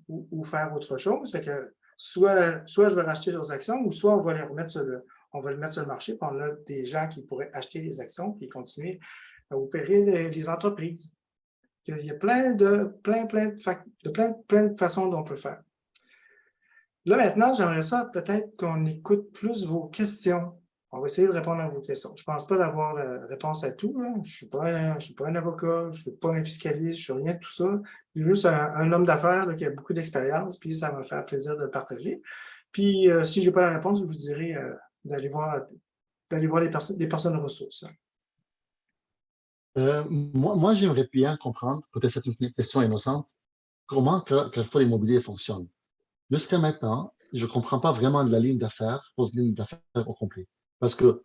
ou faire autre chose. Fait que soit je vais racheter leurs actions ou soit on va les mettre sur le marché. Puis on a des gens qui pourraient acheter les actions et continuer à opérer les entreprises. Il y a plein de façons dont on peut faire. Là, maintenant, j'aimerais ça peut-être qu'on écoute plus vos questions. On va essayer de répondre à vos questions. Je ne pense pas d'avoir la réponse à tout. Là. Je ne suis pas un avocat, je ne suis pas un fiscaliste, je ne suis rien de tout ça. Je suis juste un homme d'affaires qui a beaucoup d'expérience, puis ça va me faire plaisir de le partager. Puis, si je n'ai pas la réponse, je vous dirai d'aller voir des personnes ressources. Moi j'aimerais bien comprendre, peut-être c'est une question innocente, comment Carrefour Immobilier fonctionne. Jusqu'à maintenant, je ne comprends pas vraiment la ligne d'affaires, votre ligne d'affaires au complet. Parce que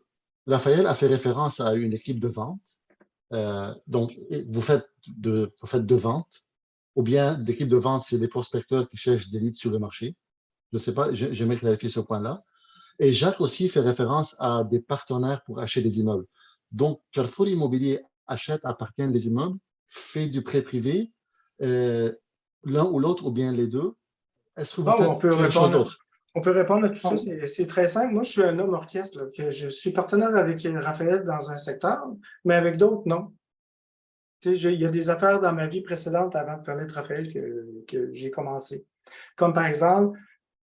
Raphaël a fait référence à une équipe de vente. Donc, vous faites de vente, ou bien l'équipe de vente, c'est des prospecteurs qui cherchent des leads sur le marché. Je ne sais pas, j'aimerais clarifier ce point-là. Et Jacques aussi fait référence à des partenaires pour acheter des immeubles. Donc, Carrefour Immobilier achète, appartient des immeubles, fait du prêt privé, l'un ou l'autre, ou bien les deux. Est-ce que vous faites quelque chose d'autre? On peut répondre à tout ça. C'est très simple. Moi, je suis un homme orchestre. Là, que je suis partenaire avec Raphaël dans un secteur, mais avec d'autres, non. Il y a des affaires dans ma vie précédente avant de connaître Raphaël que j'ai commencé. Comme par exemple,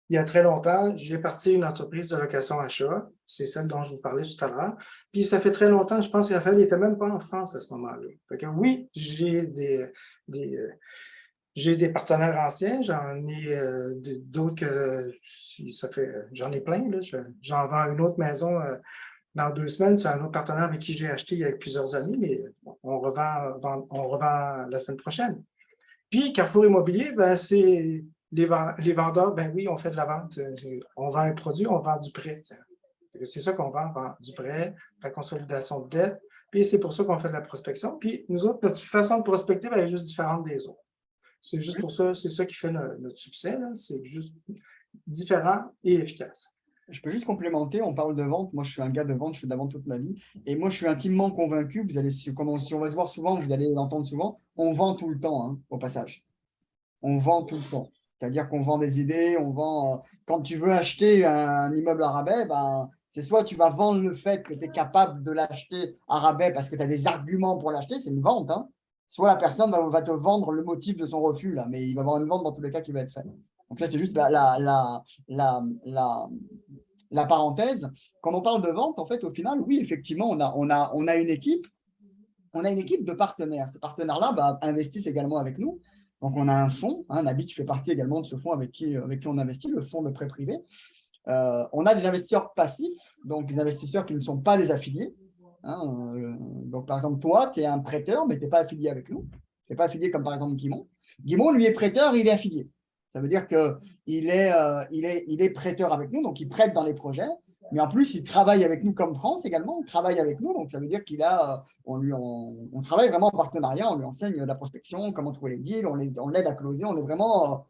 il y a très longtemps, j'ai parti une entreprise de location-achat. C'est celle dont je vous parlais tout à l'heure. Puis ça fait très longtemps, je pense que Raphaël n'était même pas en France à ce moment-là. Fait que oui, j'ai des partenaires anciens, j'en ai d'autres que j'en ai plein. J'en vends une autre maison dans 2 semaines. C'est un autre partenaire avec qui j'ai acheté il y a plusieurs années, mais on revend la semaine prochaine. Puis Carrefour Immobilier, ben, c'est les vendeurs, ben oui, on fait de la vente. On vend un produit, on vend du prêt. C'est ça qu'on vend, on vend du prêt, la consolidation de dette. Puis c'est pour ça qu'on fait de la prospection. Puis nous autres, notre façon de prospecter ben, est juste différente des autres. C'est juste pour ça, c'est ça qui fait notre succès. C'est juste différent et efficace. Je peux juste complémenter, on parle de vente. Moi, je suis un gars de vente, je fais de la vente toute ma vie. Et moi, je suis intimement convaincu, si on va se voir souvent, vous allez l'entendre souvent, on vend tout le temps, hein, au passage. On vend tout le temps. C'est-à-dire qu'on vend des idées, on vend. Quand tu veux acheter un immeuble à rabais, ben, c'est soit tu vas vendre le fait que tu es capable de l'acheter à rabais parce que tu as des arguments pour l'acheter, c'est une vente, hein. Soit la personne va te vendre le motif de son refus, là, mais il va y avoir une vente dans tous les cas qui va être faite. Donc ça, c'est juste la parenthèse. Quand on parle de vente, en fait, au final, oui, effectivement, on a une équipe. On a une équipe de partenaires. Ces partenaires-là investissent également avec nous. Donc, on a un fonds, Nabi qui fait partie également de ce fonds avec qui on investit, le fonds de prêt privé. On a des investisseurs passifs, donc des investisseurs qui ne sont pas des affiliés. Donc, par exemple, toi, tu es un prêteur, mais tu n'es pas affilié avec nous. Tu n'es pas affilié comme par exemple Guimond. Guimond, lui, est prêteur, il est affilié. Ça veut dire qu'il est prêteur avec nous, donc il prête dans les projets. Mais en plus, il travaille avec nous comme France également. Il travaille avec nous, donc ça veut dire on travaille vraiment en partenariat. On lui enseigne la prospection, comment trouver les deals, on l'aide à closer. On est vraiment,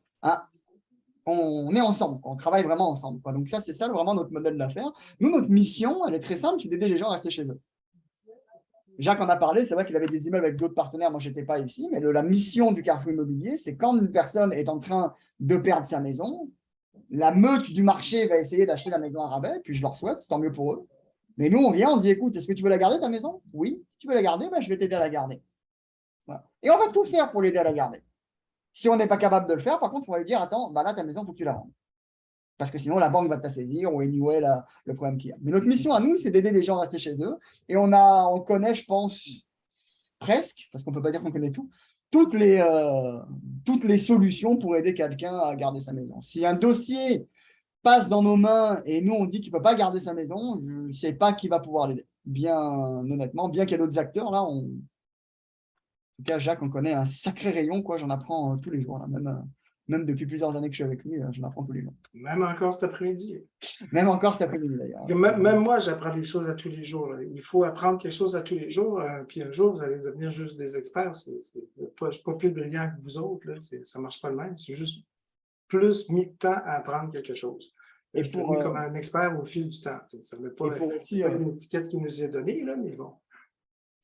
on est ensemble. On travaille vraiment ensemble. Donc ça, c'est ça vraiment notre modèle d'affaires. Nous, notre mission, elle est très simple, c'est d'aider les gens à rester chez eux. Jacques en a parlé, c'est vrai qu'il avait des immeubles avec d'autres partenaires, moi je n'étais pas ici, mais la mission du Carrefour Immobilier, c'est quand une personne est en train de perdre sa maison, la meute du marché va essayer d'acheter la maison à rabais, puis je leur souhaite, tant mieux pour eux. Mais nous, on vient, on dit, écoute, est-ce que tu veux la garder ta maison? Oui, si tu veux la garder, je vais t'aider à la garder. Voilà. Et on va tout faire pour l'aider à la garder. Si on n'est pas capable de le faire, par contre, on va lui dire, attends, là, ta maison, il faut que tu la vendes. Parce que sinon, la banque va te la saisir ou anyway, le problème qu'il y a. Mais notre mission à nous, c'est d'aider les gens à rester chez eux. Et on connaît, je pense, presque, parce qu'on ne peut pas dire qu'on connaît tout, toutes les solutions pour aider quelqu'un à garder sa maison. Si un dossier passe dans nos mains et nous, on dit qu'il ne peut pas garder sa maison, je ne sais pas qui va pouvoir l'aider. Bien honnêtement, bien qu'il y ait d'autres acteurs, là, en tout cas, Jacques, on connaît un sacré rayon, quoi. J'en apprends tous les jours, là, même depuis plusieurs années que je suis avec lui, j'en apprends tous les jours. Même encore cet après-midi. Même encore cet après-midi, d'ailleurs. Même moi, j'apprends des choses à tous les jours. Là. Il faut apprendre quelque chose à tous les jours, puis un jour, vous allez devenir juste des experts. Je ne suis pas plus brillant que vous autres. Là. Ça ne marche pas de même. C'est juste plus mis de temps à apprendre quelque chose. Et Je suis pour, devenu comme un expert au fil du temps. Ça n'est pas, et pour aussi, pas une étiquette qui nous est donnée, là, mais bon.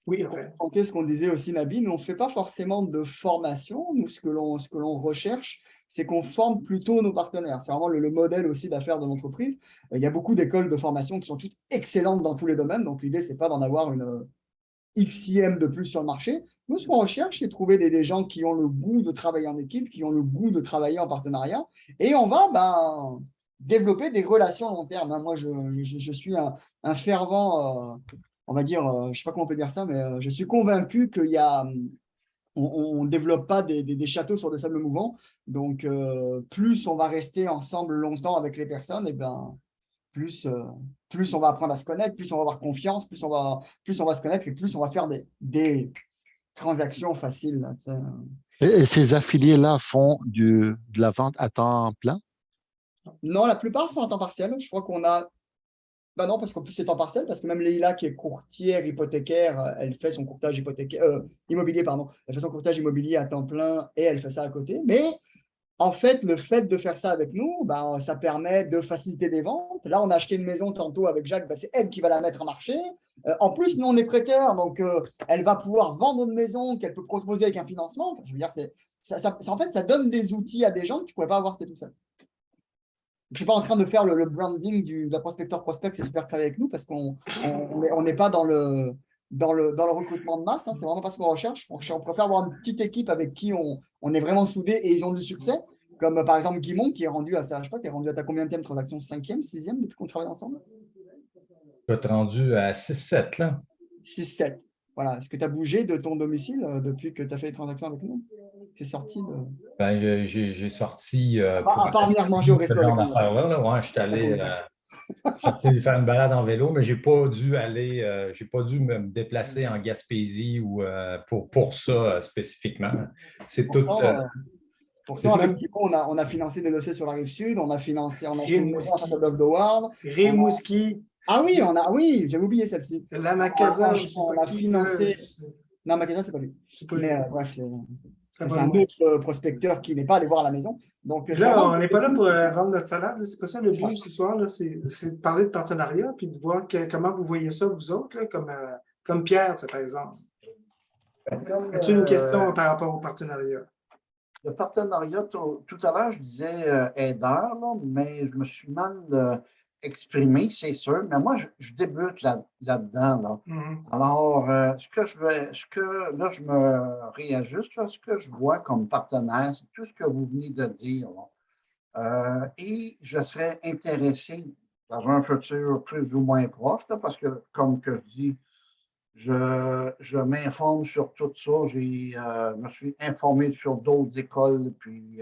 Oui, pour enfin. compter ce qu'on disait aussi, Nabil, on ne fait pas forcément de formation. Nous, ce que l'on recherche, c'est qu'on forme plutôt nos partenaires. C'est vraiment le modèle aussi d'affaires de l'entreprise. Il y a beaucoup d'écoles de formation qui sont toutes excellentes dans tous les domaines. Donc, l'idée, ce n'est pas d'en avoir une Xème de plus sur le marché. Nous, ce qu'on recherche, c'est trouver des gens qui ont le goût de travailler en équipe, qui ont le goût de travailler en partenariat. Et on va développer des relations à long terme. Moi, je suis un fervent, on va dire, je ne sais pas comment on peut dire ça, mais je suis convaincu qu'il y a, on ne développe pas des châteaux sur des sables mouvants. Donc, plus on va rester ensemble longtemps avec les personnes, et plus, plus on va apprendre à se connaître, plus on va avoir confiance, plus on va se connaître et plus on va faire des transactions faciles. Là, Et ces affiliés-là font de la vente à temps plein? Non, la plupart sont en temps partiel. Je crois qu'on a. Ben non, parce qu'en plus c'est temps partiel, parce que même Leïla, qui est courtière hypothécaire, elle fait son courtage hypothécaire, immobilier, pardon. Elle fait son courtage immobilier à temps plein et elle fait ça à côté. Mais en fait, le fait de faire ça avec nous, ça permet de faciliter des ventes. Là, on a acheté une maison tantôt avec Jacques, c'est elle qui va la mettre en marché. En plus, nous, on est prêteurs, donc elle va pouvoir vendre une maison qu'elle peut proposer avec un financement. Je veux dire, en fait, ça donne des outils à des gens que tu ne pourrais pas avoir si tu tout seul. Je ne suis pas en train de faire le branding de la prospecteur prospect, c'est super travailler avec nous parce qu'on n'est pas dans le recrutement de masse. C'est vraiment pas ce qu'on recherche. On préfère avoir une petite équipe avec qui on est vraiment soudés et ils ont du succès. Comme par exemple Guimond qui est rendu à ça. Je sais pas, tu es rendu à ta combienième transaction? 5e, 6e depuis qu'on travaille ensemble? Tu es rendu à 6-7 là. 6-7. Voilà. Est-ce que tu as bougé de ton domicile depuis que tu as fait les transactions avec nous? C'est sorti de. Ben, j'ai sorti. À part venir manger au resto avec nous. Ouais, je suis allé faire une balade en vélo, mais je n'ai pas dû j'ai pas dû me déplacer en Gaspésie ou pour ça spécifiquement. C'est tout. Pourtant, avec Guimond, on a financé des dossiers sur la rive sud, on a acheté une maison à Saint-Adolphe-de-Ward. Rimouski. Ah oui, j'avais oublié celle-ci. La Macasa, on a financé. Non, Macasa, c'est pas lui. Mais bref, c'est un autre prospecteur qui n'est pas allé voir la maison. Donc, là, on n'est pas là pour vendre notre salade. C'est pas ça le but ce soir. C'est de parler de partenariat puis de voir comment vous voyez ça, vous autres, là, comme Pierre, par exemple. As-tu une question par rapport au partenariat? Le partenariat, tout à l'heure, je disais aideur, là, mais je me suis mal exprimé, c'est sûr. Mais moi, je débute là-dedans. Là. Alors, là, je me réajuste. Là, ce que je vois comme partenaire, c'est tout ce que vous venez de dire. Et je serais intéressé dans un futur plus ou moins proche, là, parce que, comme que je dis, je m'informe sur tout ça. Je me suis informé sur d'autres écoles, puis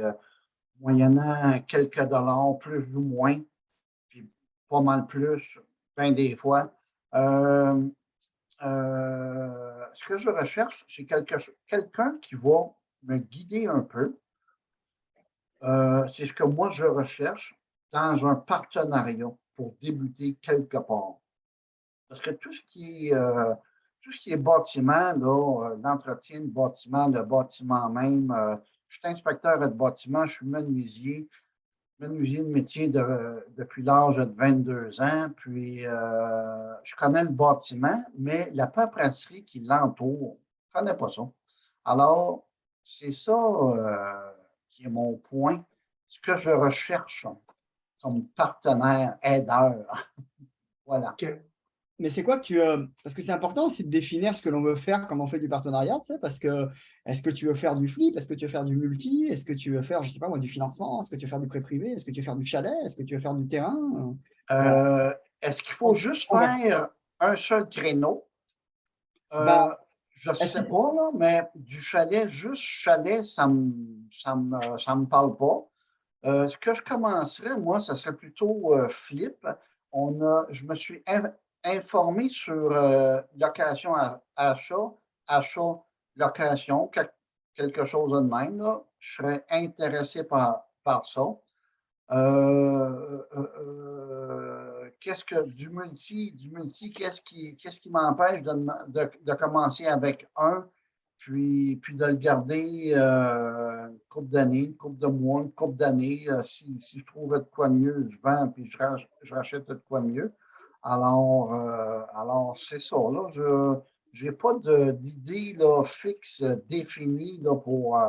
moyennant quelques dollars, plus ou moins, puis pas mal plus, bien des fois. Ce que je recherche, c'est quelqu'un qui va me guider un peu. C'est ce que moi, je recherche dans un partenariat pour débuter quelque part. Parce que tout ce qui est bâtiment, l'entretien de bâtiment, le bâtiment même, je suis inspecteur de bâtiment, je suis menuisier de métier depuis l'âge de 22 ans, puis je connais le bâtiment, mais la paperasserie qui l'entoure, je ne connais pas ça. Alors, c'est ça qui est mon point, ce que je recherche comme partenaire aideur. Voilà. Okay. Mais c'est quoi parce que c'est important aussi de définir ce que l'on veut faire quand on fait du partenariat, tu sais, parce que est-ce que tu veux faire du flip, est-ce que tu veux faire du multi, est-ce que tu veux faire, je ne sais pas moi, du financement, est-ce que tu veux faire du prêt privé, est-ce que tu veux faire du chalet, est-ce que tu veux faire du terrain? Est-ce qu'il faut juste faire un seul créneau? Je ne sais pas, là, mais du chalet, juste chalet, ça me parle pas. Ce que je commencerais, moi, ça serait plutôt flip. Je me suis informé sur location achat, location, quelque chose de même. Là. Je serais intéressé par ça. Qu'est-ce que du multi, qu'est-ce qui m'empêche de commencer avec un puis de le garder une couple d'années, une couple de mois, une couple d'années. Si je trouve de quoi de mieux, je vends, puis je rachète de quoi de mieux. Alors c'est ça. Là, je n'ai pas d'idée là, fixe, définie là, pour.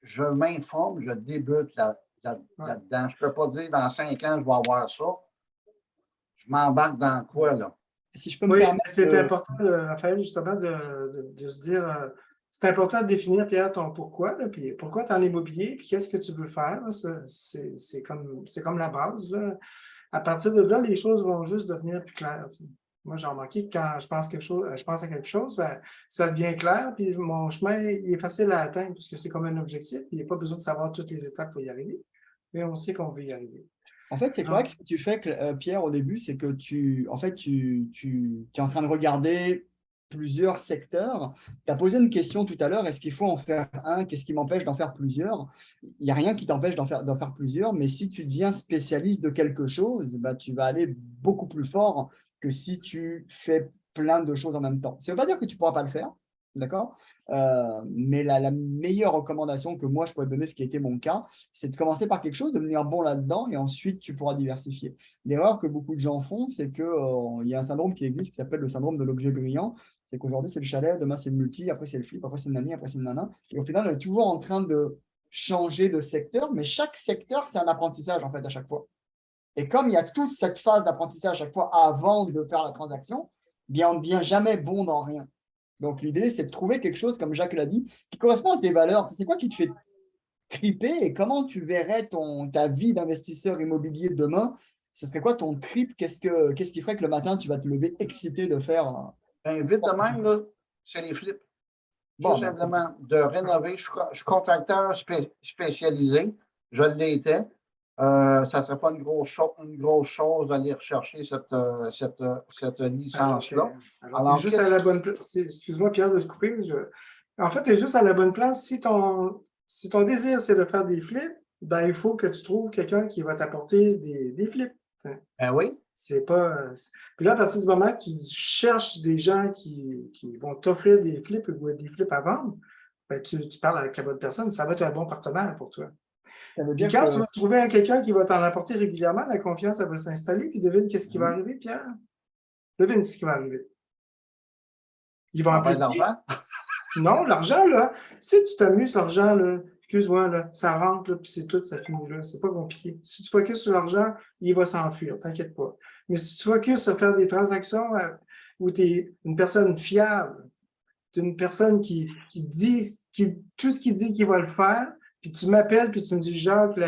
Je m'informe, je débute là-dedans. Je ne peux pas dire dans 5 ans, je vais avoir ça. Je m'embarque dans quoi, là? Si je peux me Oui, permettre c'est de- important, Raphaël, justement, de se dire, c'est important de définir, Pierre, ton pourquoi, là, puis pourquoi tu es en immobilier, puis qu'est-ce que tu veux faire. Là, c'est comme la base. Là. À partir de là, les choses vont juste devenir plus claires. Tu sais. Moi, j'ai remarqué que quand je pense à quelque chose, ben, ça devient clair, puis mon chemin, il est facile à atteindre, puisque c'est comme un objectif, puis il n'y a pas besoin de savoir toutes les étapes pour y arriver, mais on sait qu'on veut y arriver. En fait, c'est Donc, correct ce que tu fais, Pierre, au début, c'est que tu es en train de regarder plusieurs secteurs. Tu as posé une question tout à l'heure, est-ce qu'il faut en faire un? Qu'est-ce qui m'empêche d'en faire plusieurs? Il n'y a rien qui t'empêche d'en faire plusieurs, mais si tu deviens spécialiste de quelque chose, bah, tu vas aller beaucoup plus fort que si tu fais plein de choses en même temps. Ça ne veut pas dire que tu ne pourras pas le faire, d'accord? Mais la meilleure recommandation que moi, je pourrais te donner, ce qui a été mon cas, c'est de commencer par quelque chose, de devenir bon là-dedans, et ensuite, tu pourras diversifier. L'erreur que beaucoup de gens font, c'est qu'il y a un syndrome qui existe qui s'appelle le syndrome de l'objet brillant. C'est qu'aujourd'hui, c'est le chalet, demain, c'est le multi, après, c'est le flip, après, c'est le nani, après, c'est le nana. Et au final, on est toujours en train de changer de secteur, mais chaque secteur, c'est un apprentissage, en fait, à chaque fois. Et comme il y a toute cette phase d'apprentissage à chaque fois avant de faire la transaction, bien, on ne devient jamais bon dans rien. Donc, l'idée, c'est de trouver quelque chose, comme Jacques l'a dit, qui correspond à tes valeurs. C'est quoi qui te fait triper et comment tu verrais ta vie d'investisseur immobilier demain? Ce serait quoi ton trip? Qu'est-ce qui ferait que le matin, tu vas te lever excité de faire Ben, vite de même, là, c'est les flips. Bon, Tout simplement, de rénover. Je suis contracteur spécialisé. Je l'étais. Ça ne serait pas une grosse chose d'aller rechercher cette licence-là. Alors, tu es juste à la bonne place. Excuse-moi, Pierre, de te couper. En fait, tu es juste à la bonne place. Si ton désir, c'est de faire des flips, ben, il faut que tu trouves quelqu'un qui va t'apporter des flips. Ben oui. C'est pas. Puis là, à partir du moment que tu cherches des gens qui vont t'offrir des flips ou des flips à vendre, ben, tu parles avec la bonne personne. Ça va être un bon partenaire pour toi. Ça veut Puis dire quand que tu vas trouver quelqu'un qui va t'en apporter régulièrement, la confiance, elle va s'installer. Puis devine qu'est-ce qui va arriver, Pierre? Devine ce qui va arriver. Il va On va appeler. d'argent. Non, l'argent, là, si tu t'amuses, l'argent, là, excuse-moi, là, ça rentre, là, puis c'est tout, ça finit là. C'est pas compliqué. Si tu focuses sur l'argent, il va s'enfuir, t'inquiète pas. Mais si tu focuses sur faire des transactions où tu es une personne fiable, tu es une personne qui dit tout ce qu'il dit qu'il va le faire, puis tu m'appelles, puis tu me dis, Jacques,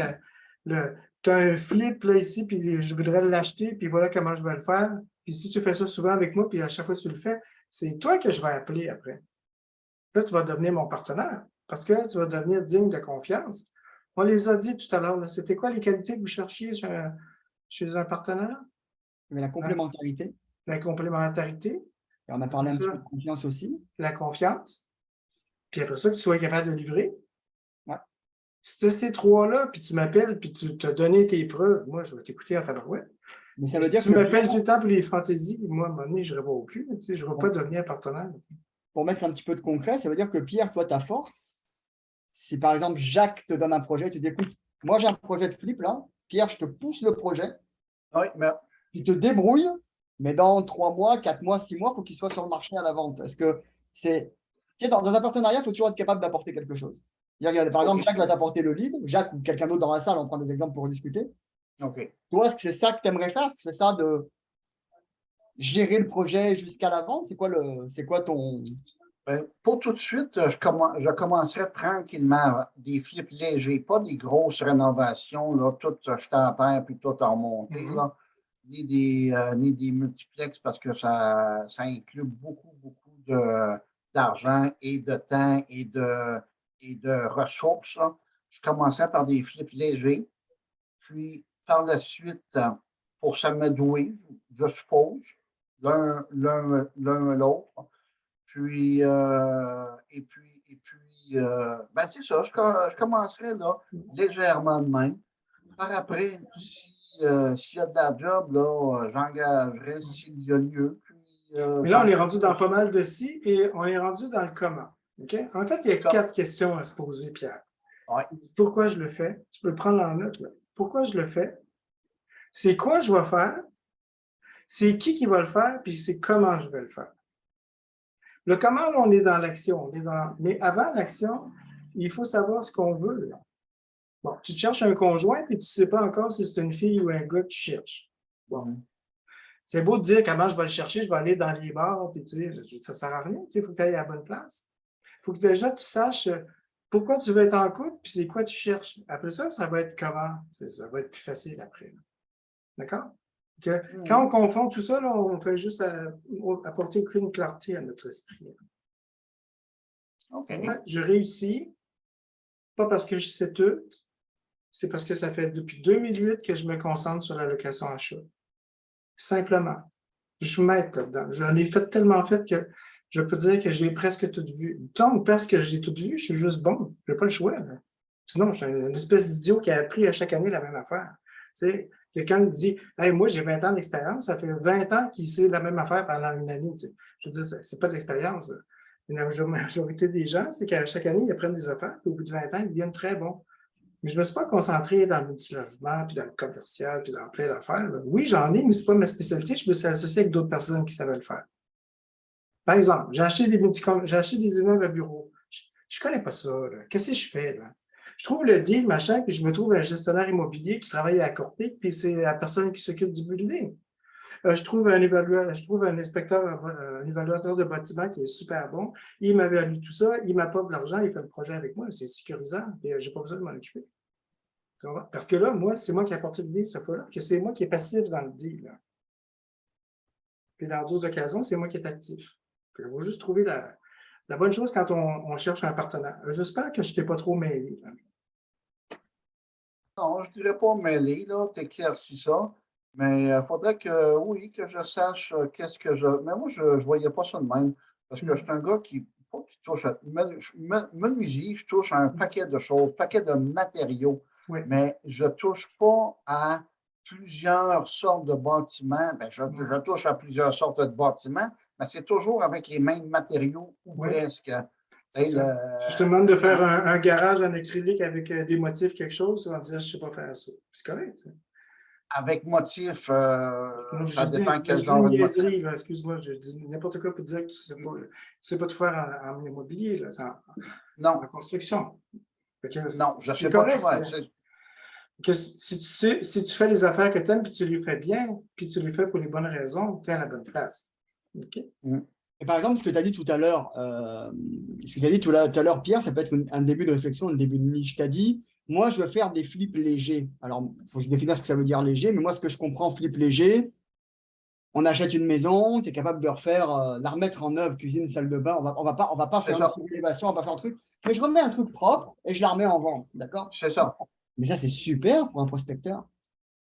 tu as un flip là ici, puis je voudrais l'acheter, puis voilà comment je vais le faire. Puis si tu fais ça souvent avec moi, puis à chaque fois que tu le fais, c'est toi que je vais appeler après. Là, tu vas devenir mon partenaire parce que tu vas devenir digne de confiance. On les a dit tout à l'heure. C'était quoi les qualités que vous cherchiez chez un partenaire? la complémentarité, La complémentarité. et on a parlé un petit peu de confiance aussi. La confiance. Puis après ça, que tu sois capable de livrer. Ouais. Si tu as ces trois-là, puis tu m'appelles, puis tu t'as donné tes preuves, moi, je vais t'écouter à ta barouette. Mais ça veut dire Si que tu m'appelles tout le temps pour les fantaisies, moi, à un moment donné, je ne réponds plus. Tu sais, je ne vais pas devenir partenaire. pour mettre un petit peu de concret, ça veut dire que Pierre, toi, ta force, si par exemple Jacques te donne un projet, tu dis écoute, moi j'ai un projet de flip là, Pierre, je te pousse le projet. Oui, mais Tu te débrouilles, mais dans 3 mois, 4 mois, 6 mois, il faut qu'il soit sur le marché à la vente. Est-ce que c'est. Tu sais, dans un partenariat, il faut toujours être capable d'apporter quelque chose. Par exemple, Jacques va t'apporter le lead, Jacques ou quelqu'un d'autre dans la salle, on prend des exemples pour discuter. OK. Toi, est-ce que c'est ça que tu aimerais faire? Est-ce que c'est ça de gérer le projet jusqu'à la vente? C'est quoi ton. Ben, pour tout de suite, je commencerai tranquillement des flips légers, pas des grosses rénovations, là, tout jeté en terre puis tout en remonté, là, ni des multiplex parce que ça inclut beaucoup d'argent et de temps et de ressources. Là. Je commencerai par des flips légers, puis par la suite, pour s'amadouer, je suppose, l'un l'autre. Puis, ben c'est ça, je commencerai là, légèrement de même. Par après, s'il y a de la job, là, j'engagerai s'il y a lieu. Puis, Mais là, on est rendu dans pas mal de si, et on est rendu dans le comment. OK? En fait, il y a 4 questions à se poser, Pierre. Ouais. Pourquoi je le fais? Tu peux le prendre en note. Là. Pourquoi je le fais? C'est quoi je vais faire? C'est qui va le faire? Puis c'est comment je vais le faire. Le comment, là, on est dans l'action. Mais avant l'action, il faut savoir ce qu'on veut. Là. Bon, tu te cherches un conjoint, puis tu ne sais pas encore si c'est une fille ou un gars que tu cherches. Bon. C'est beau de dire comment je vais le chercher, je vais aller dans les bars, puis tu sais, ça ne sert à rien. Il faut que tu ailles à la bonne place. Il faut que déjà tu saches pourquoi tu veux être en couple, puis c'est quoi tu cherches. Après ça, ça va être comment. Ça va être plus facile après. D'accord? Quand on confond tout ça, là, on fait juste apporter aucune clarté à notre esprit. OK. Je réussis, pas parce que je sais tout, c'est parce que ça fait depuis 2008 que je me concentre sur la location achat. Simplement. Je suis maître là-dedans. J'en ai fait tellement que je peux dire que j'ai presque tout vu. Tant ou parce que j'ai tout vu, je suis juste bon. Je n'ai pas le choix. Là. Sinon, je suis une espèce d'idiot qui a appris à chaque année la même affaire. Tu sais, quelqu'un me dit hey, moi, j'ai 20 ans d'expérience, ça fait 20 ans qu'il sait la même affaire pendant une année. Tu sais. Je veux dire, c'est pas de l'expérience. La majorité des gens, c'est qu'à chaque année, ils apprennent des affaires, puis au bout de 20 ans, ils deviennent très bons. Mais je ne me suis pas concentré dans le multilogement, puis dans le commercial, puis dans plein d'affaires. Oui, j'en ai, mais ce n'est pas ma spécialité. Je me suis associé avec d'autres personnes qui savaient le faire. Par exemple, j'ai acheté des immeubles à bureau. Je ne connais pas ça. Qu'est-ce que je fais? Là? Je trouve le deal, machin, puis je me trouve un gestionnaire immobilier qui travaille à Corpic, puis c'est la personne qui s'occupe du building. Je trouve un évaluateur de bâtiment qui est super bon. Il m'évalue tout ça, il m'apporte de l'argent, il fait le projet avec moi, c'est sécurisant, et je n'ai pas besoin de m'en occuper. Parce que là, moi, c'est moi qui ai apporté le deal cette fois-là, que c'est moi qui est passif dans le deal. Là. Puis dans d'autres occasions, c'est moi qui est actif. Il faut juste trouver la bonne chose quand on cherche un partenaire. J'espère que je ne t'ai pas trop mêlé. Là. Non, je ne dirais pas mêlé, là, tu éclaircis ça. Mais il faudrait que, oui, que je sache qu'est-ce que je. Mais moi, je ne voyais pas ça de même. Parce que je suis un gars qui touche à. Menuisier, je touche à un paquet de choses, paquet de matériaux. Oui. Mais je ne touche pas à plusieurs sortes de bâtiments. Bien, je touche à plusieurs sortes de bâtiments, mais c'est toujours avec les mêmes matériaux ou presque. Je te demande de faire un garage en acrylique avec des motifs, quelque chose, tu vas me dire, je ne sais pas faire ça. C'est correct, ça. Avec motif, ça dépend quel genre de motif. Excuse-moi, je dis n'importe quoi pour dire que tu ne sais pas tout faire en immobilier, là, non. En construction. Non, je ne sais pas tout faire. Si tu fais les affaires que tu aimes, puis tu les fais bien, puis tu les fais pour les bonnes raisons, tu es à la bonne place. OK? Et par exemple, ce que tu as dit tout à l'heure, Pierre, ça peut être un début de réflexion, un début de niche. Tu as dit, moi, je veux faire des flips légers. Alors, il faut que je définisse ce que ça veut dire léger, mais moi, ce que je comprends, flip léger, on achète une maison, tu es capable de la remettre en œuvre, cuisine, salle de bain, on va pas faire une surélévation, on va pas faire un truc, mais je remets un truc propre et je la remets en vente, d'accord? C'est ça. Mais ça, c'est super pour un prospecteur.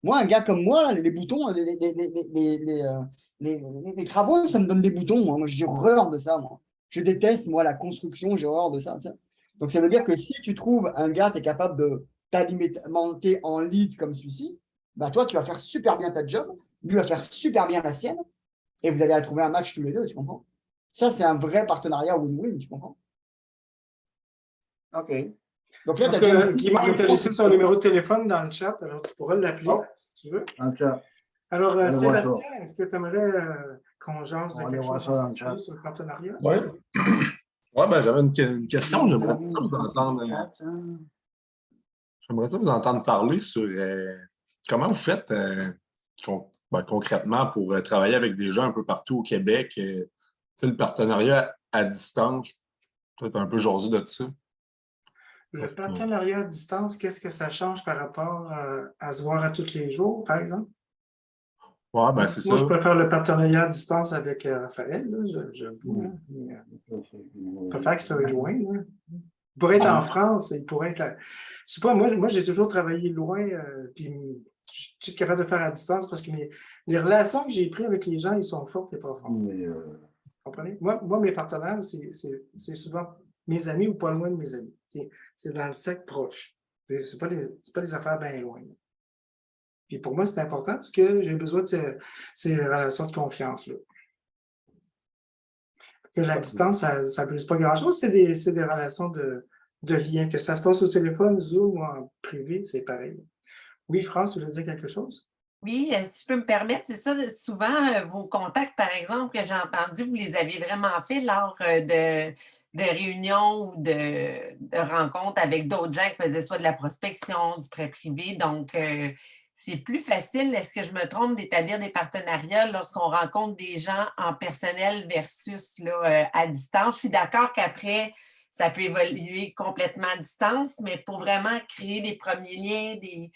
Moi, un gars comme moi, les boutons, les travaux, ça me donne des boutons. Moi, j'ai horreur de ça. Moi. Je déteste, moi, la construction, j'ai horreur de ça. Donc, ça veut dire que si tu trouves un gars qui est capable de t'alimenter en lead comme celui-ci, bah, toi, tu vas faire super bien ta job, lui va faire super bien la sienne, et vous allez trouver un match tous les deux, tu comprends? Ça, c'est un vrai partenariat win-win, tu comprends? OK. Donc là, Guillaume t'a laissé son numéro de téléphone dans le chat, alors tu pourras l'appeler si tu veux. Alors, Sébastien, est-ce que tu aimerais qu'on jase de quelque chose sur le partenariat? Oui. Oui, ben, j'avais une question. J'aimerais ça vous entendre parler sur comment vous faites concrètement pour travailler avec des gens un peu partout au Québec. Le partenariat à distance, peut-être un peu jaser de ça. Le partenariat à distance, qu'est-ce que ça change par rapport à se voir à tous les jours, par exemple? Oui, ben c'est ça. Moi, je préfère le partenariat à distance avec Raphaël, j'avoue. Je préfère qu'il soit loin. Là. Il pourrait être en France, il pourrait être... Je sais pas, moi j'ai toujours travaillé loin, puis je suis capable de faire à distance parce que les relations que j'ai prises avec les gens, ils sont fortes et profondes. Vous comprenez? Moi, mes partenaires, c'est souvent mes amis ou pas loin de mes amis. C'est dans le cercle proche. C'est pas des affaires bien loin. Puis pour moi, c'est important parce que j'ai besoin de ces relations de confiance-là. que la distance, ça ne brise pas grand-chose. C'est des relations de lien. Que ça se passe au téléphone, Zoom ou en privé, c'est pareil. Oui, France, tu voulais dire quelque chose? Oui, si je peux me permettre, c'est ça, souvent, vos contacts, par exemple, que j'ai entendus, vous les avez vraiment fait lors de réunions ou de rencontres avec d'autres gens qui faisaient soit de la prospection, du prêt privé. Donc, c'est plus facile, est-ce que je me trompe, d'établir des partenariats lorsqu'on rencontre des gens en personnel versus là, à distance. Je suis d'accord qu'après, ça peut évoluer complètement à distance, mais pour vraiment créer des premiers liens, des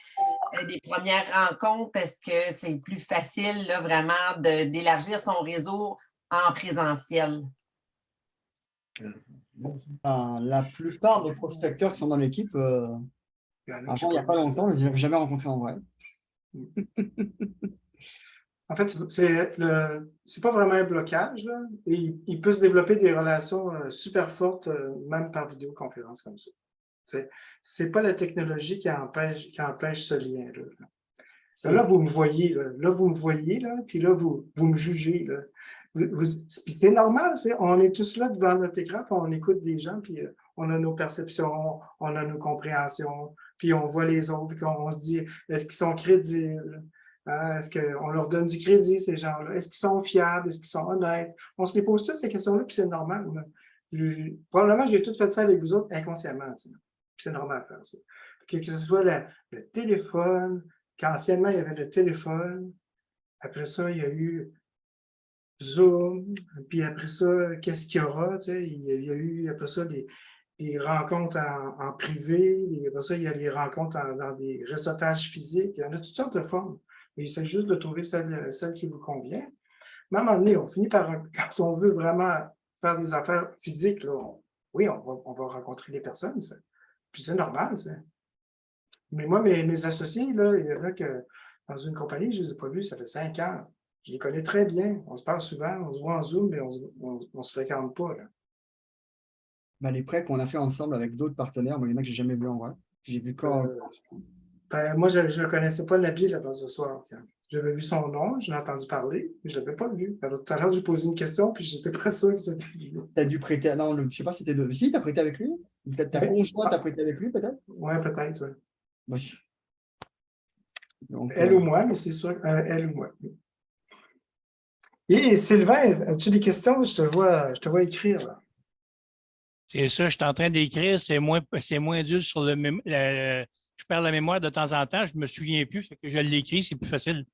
premières rencontres, est-ce que c'est plus facile là, vraiment d'élargir son réseau en présentiel? La plupart des prospecteurs qui sont dans l'équipe, avant, il n'y a pas longtemps, je ne les avais jamais rencontrés en vrai. En fait, c'est pas vraiment un blocage, là. Et il peut se développer des relations super fortes, même par vidéoconférence comme ça. C'est pas la technologie qui empêche ce lien-là. Là, vous me voyez, là, puis là, vous me jugez, là. Puis c'est normal, on est tous là devant notre écran, puis on écoute des gens, puis on a nos perceptions, on a nos compréhensions, puis on voit les autres, puis on se dit, est-ce qu'ils sont crédibles? Hein? Est-ce qu'on leur donne du crédit, ces gens-là? Est-ce qu'ils sont fiables? Est-ce qu'ils sont honnêtes? On se les pose toutes ces questions-là, puis c'est normal. Probablement, j'ai tout fait ça avec vous autres inconsciemment. Puis c'est normal de faire ça. Que ce soit le téléphone, qu'anciennement, il y avait le téléphone. Après ça, il y a eu Zoom. Puis après ça, qu'est-ce qu'il y aura? Il y a eu, après ça, les rencontres en privé. Et après ça, il y a les rencontres dans des réseautages physiques. Il y en a toutes sortes de formes. Mais il s'agit juste de trouver celle qui vous convient. Mais à un moment donné, on finit par, quand on veut vraiment faire des affaires physiques, là, oui, on va rencontrer les personnes. Puis c'est normal. Mais moi, mes associés, là, il y en a que dans une compagnie, je ne les ai pas vus, ça fait 5 ans. Je les connais très bien. On se parle souvent, on se voit en Zoom, mais on ne se fréquente pas. Là. Ben, les prêts qu'on a fait ensemble avec d'autres partenaires, il y en a que j'ai jamais vu en vrai. J'ai vu quand. Moi, je ne connaissais pas Nabil avant ce soir. J'avais vu son nom, je l'ai entendu parler, mais je ne l'avais pas vu. Alors, tout à l'heure, j'ai posé une question, puis je n'étais pas sûr que c'était lui. Tu as dû prêter. Non, je ne sais pas si c'était de. Si, tu as prêté avec lui? Peut-être ta conjointe a prêté avec lui, peut-être? Oui, peut-être, oui. Oui. Donc, elle ou moi, mais c'est sûr, elle ou moi. Et Sylvain, as-tu des questions? Je te vois écrire. Là. C'est ça, je suis en train d'écrire, c'est moins dur sur je perds la mémoire de temps en temps, je ne me souviens plus, fait que je l'écris, c'est plus facile.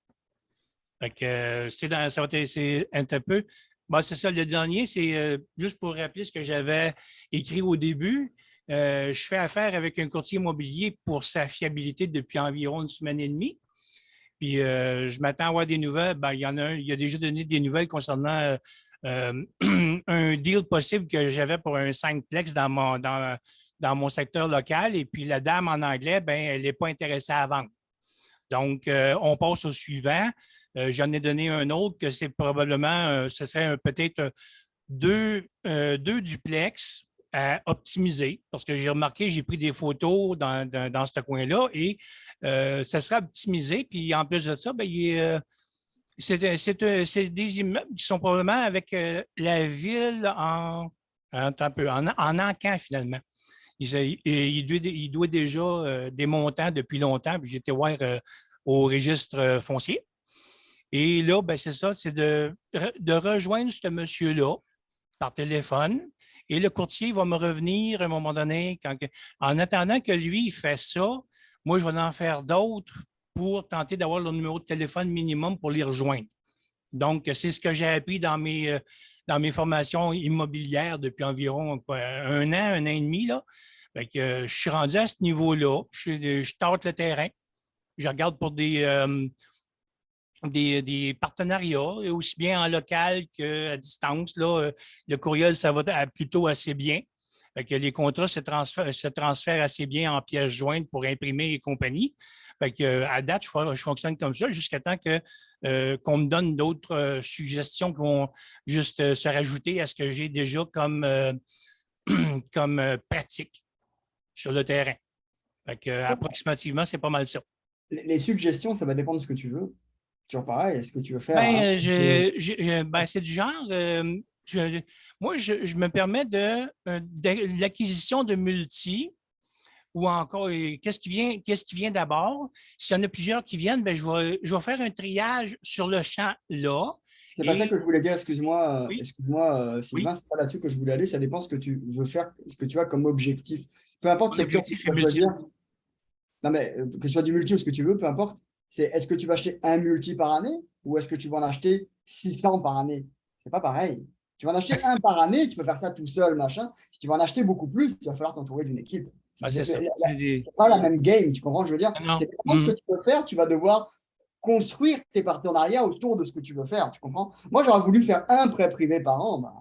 Fait que c'est un peu. Bon, c'est ça, le dernier, c'est juste pour rappeler ce que j'avais écrit au début. Je fais affaire avec un courtier immobilier pour sa fiabilité depuis environ 1 semaine et demie. Puis je m'attends à avoir des nouvelles. Ben, il a déjà donné des nouvelles concernant un deal possible que j'avais pour un 5plex dans mon secteur local. Et puis la dame en anglais, ben, elle n'est pas intéressée à vendre. Donc, on passe au suivant. J'en ai donné un autre que c'est probablement, ce serait peut-être deux duplex à optimiser, parce que j'ai remarqué, j'ai pris des photos dans ce coin-là et ça sera optimisé. Puis en plus de ça, bien, c'est des immeubles qui sont probablement avec la ville en encan finalement. Il doit déjà des montants depuis longtemps, puis j'étais voir au registre foncier. Et là, ben, c'est ça, c'est de rejoindre ce monsieur-là par téléphone. Et le courtier va me revenir à un moment donné. En attendant que lui, il fait ça, moi, je vais en faire d'autres pour tenter d'avoir le numéro de téléphone minimum pour les rejoindre. Donc, c'est ce que j'ai appris dans mes formations immobilières depuis environ 1 an, 1 an et demi. Là. Fait que, je suis rendu à ce niveau-là. Je tâte le terrain. Je regarde pour des partenariats, aussi bien en local qu'à distance. Là, le courriel, ça va plutôt assez bien. Fait que les contrats se transfèrent assez bien en pièces jointes pour imprimer et compagnie. Fait que, à date, je fonctionne comme ça jusqu'à temps qu'on me donne d'autres suggestions qui vont juste se rajouter à ce que j'ai déjà comme pratique sur le terrain. Fait que, approximativement, c'est pas mal ça. Les suggestions, ça va dépendre de ce que tu veux. Toujours pareil, est-ce que tu veux faire? C'est du genre, moi, je me permets de l'acquisition de multi ou encore qu'est-ce qui vient d'abord. S'il y en a plusieurs qui viennent, ben, je vais faire un triage sur le champ là. C'est pas ça Et que je voulais dire, excuse-moi, oui, Sylvain, oui, c'est pas là-dessus que je voulais aller, ça dépend ce que tu veux faire, ce que tu as comme objectif. Peu importe mon le secteur que objectif tu est vas multiple. choisir, non mais que ce soit du multi ou ce que tu veux, peu importe, c'est est-ce que tu vas acheter un multi par année ou est-ce que tu vas en acheter 600 par année? C'est pas pareil. Tu vas en acheter un par année, tu peux faire ça tout seul, machin. Si tu vas en acheter beaucoup plus, il va falloir t'entourer d'une équipe. Ah, c'est ça. C'est pas la même game, tu comprends ce que je veux dire? Ah, non. C'est ce que tu peux faire, tu vas devoir construire tes partenariats autour de ce que tu veux faire, tu comprends? Moi, j'aurais voulu faire un prêt privé par an, bah,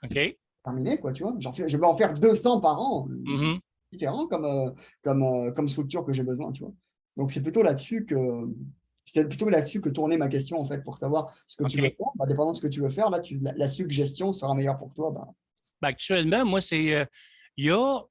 OK. terminé, quoi, tu vois. Je vais en faire 200 par an, Mhm. différent comme structure que j'ai besoin, tu vois. Donc, c'est plutôt là-dessus que tournait ma question, en fait, pour savoir ce que tu veux OK. faire. Bah, dépendant de ce que tu veux faire, là, la suggestion sera meilleure pour toi. Bah. Ben, actuellement, moi, il y a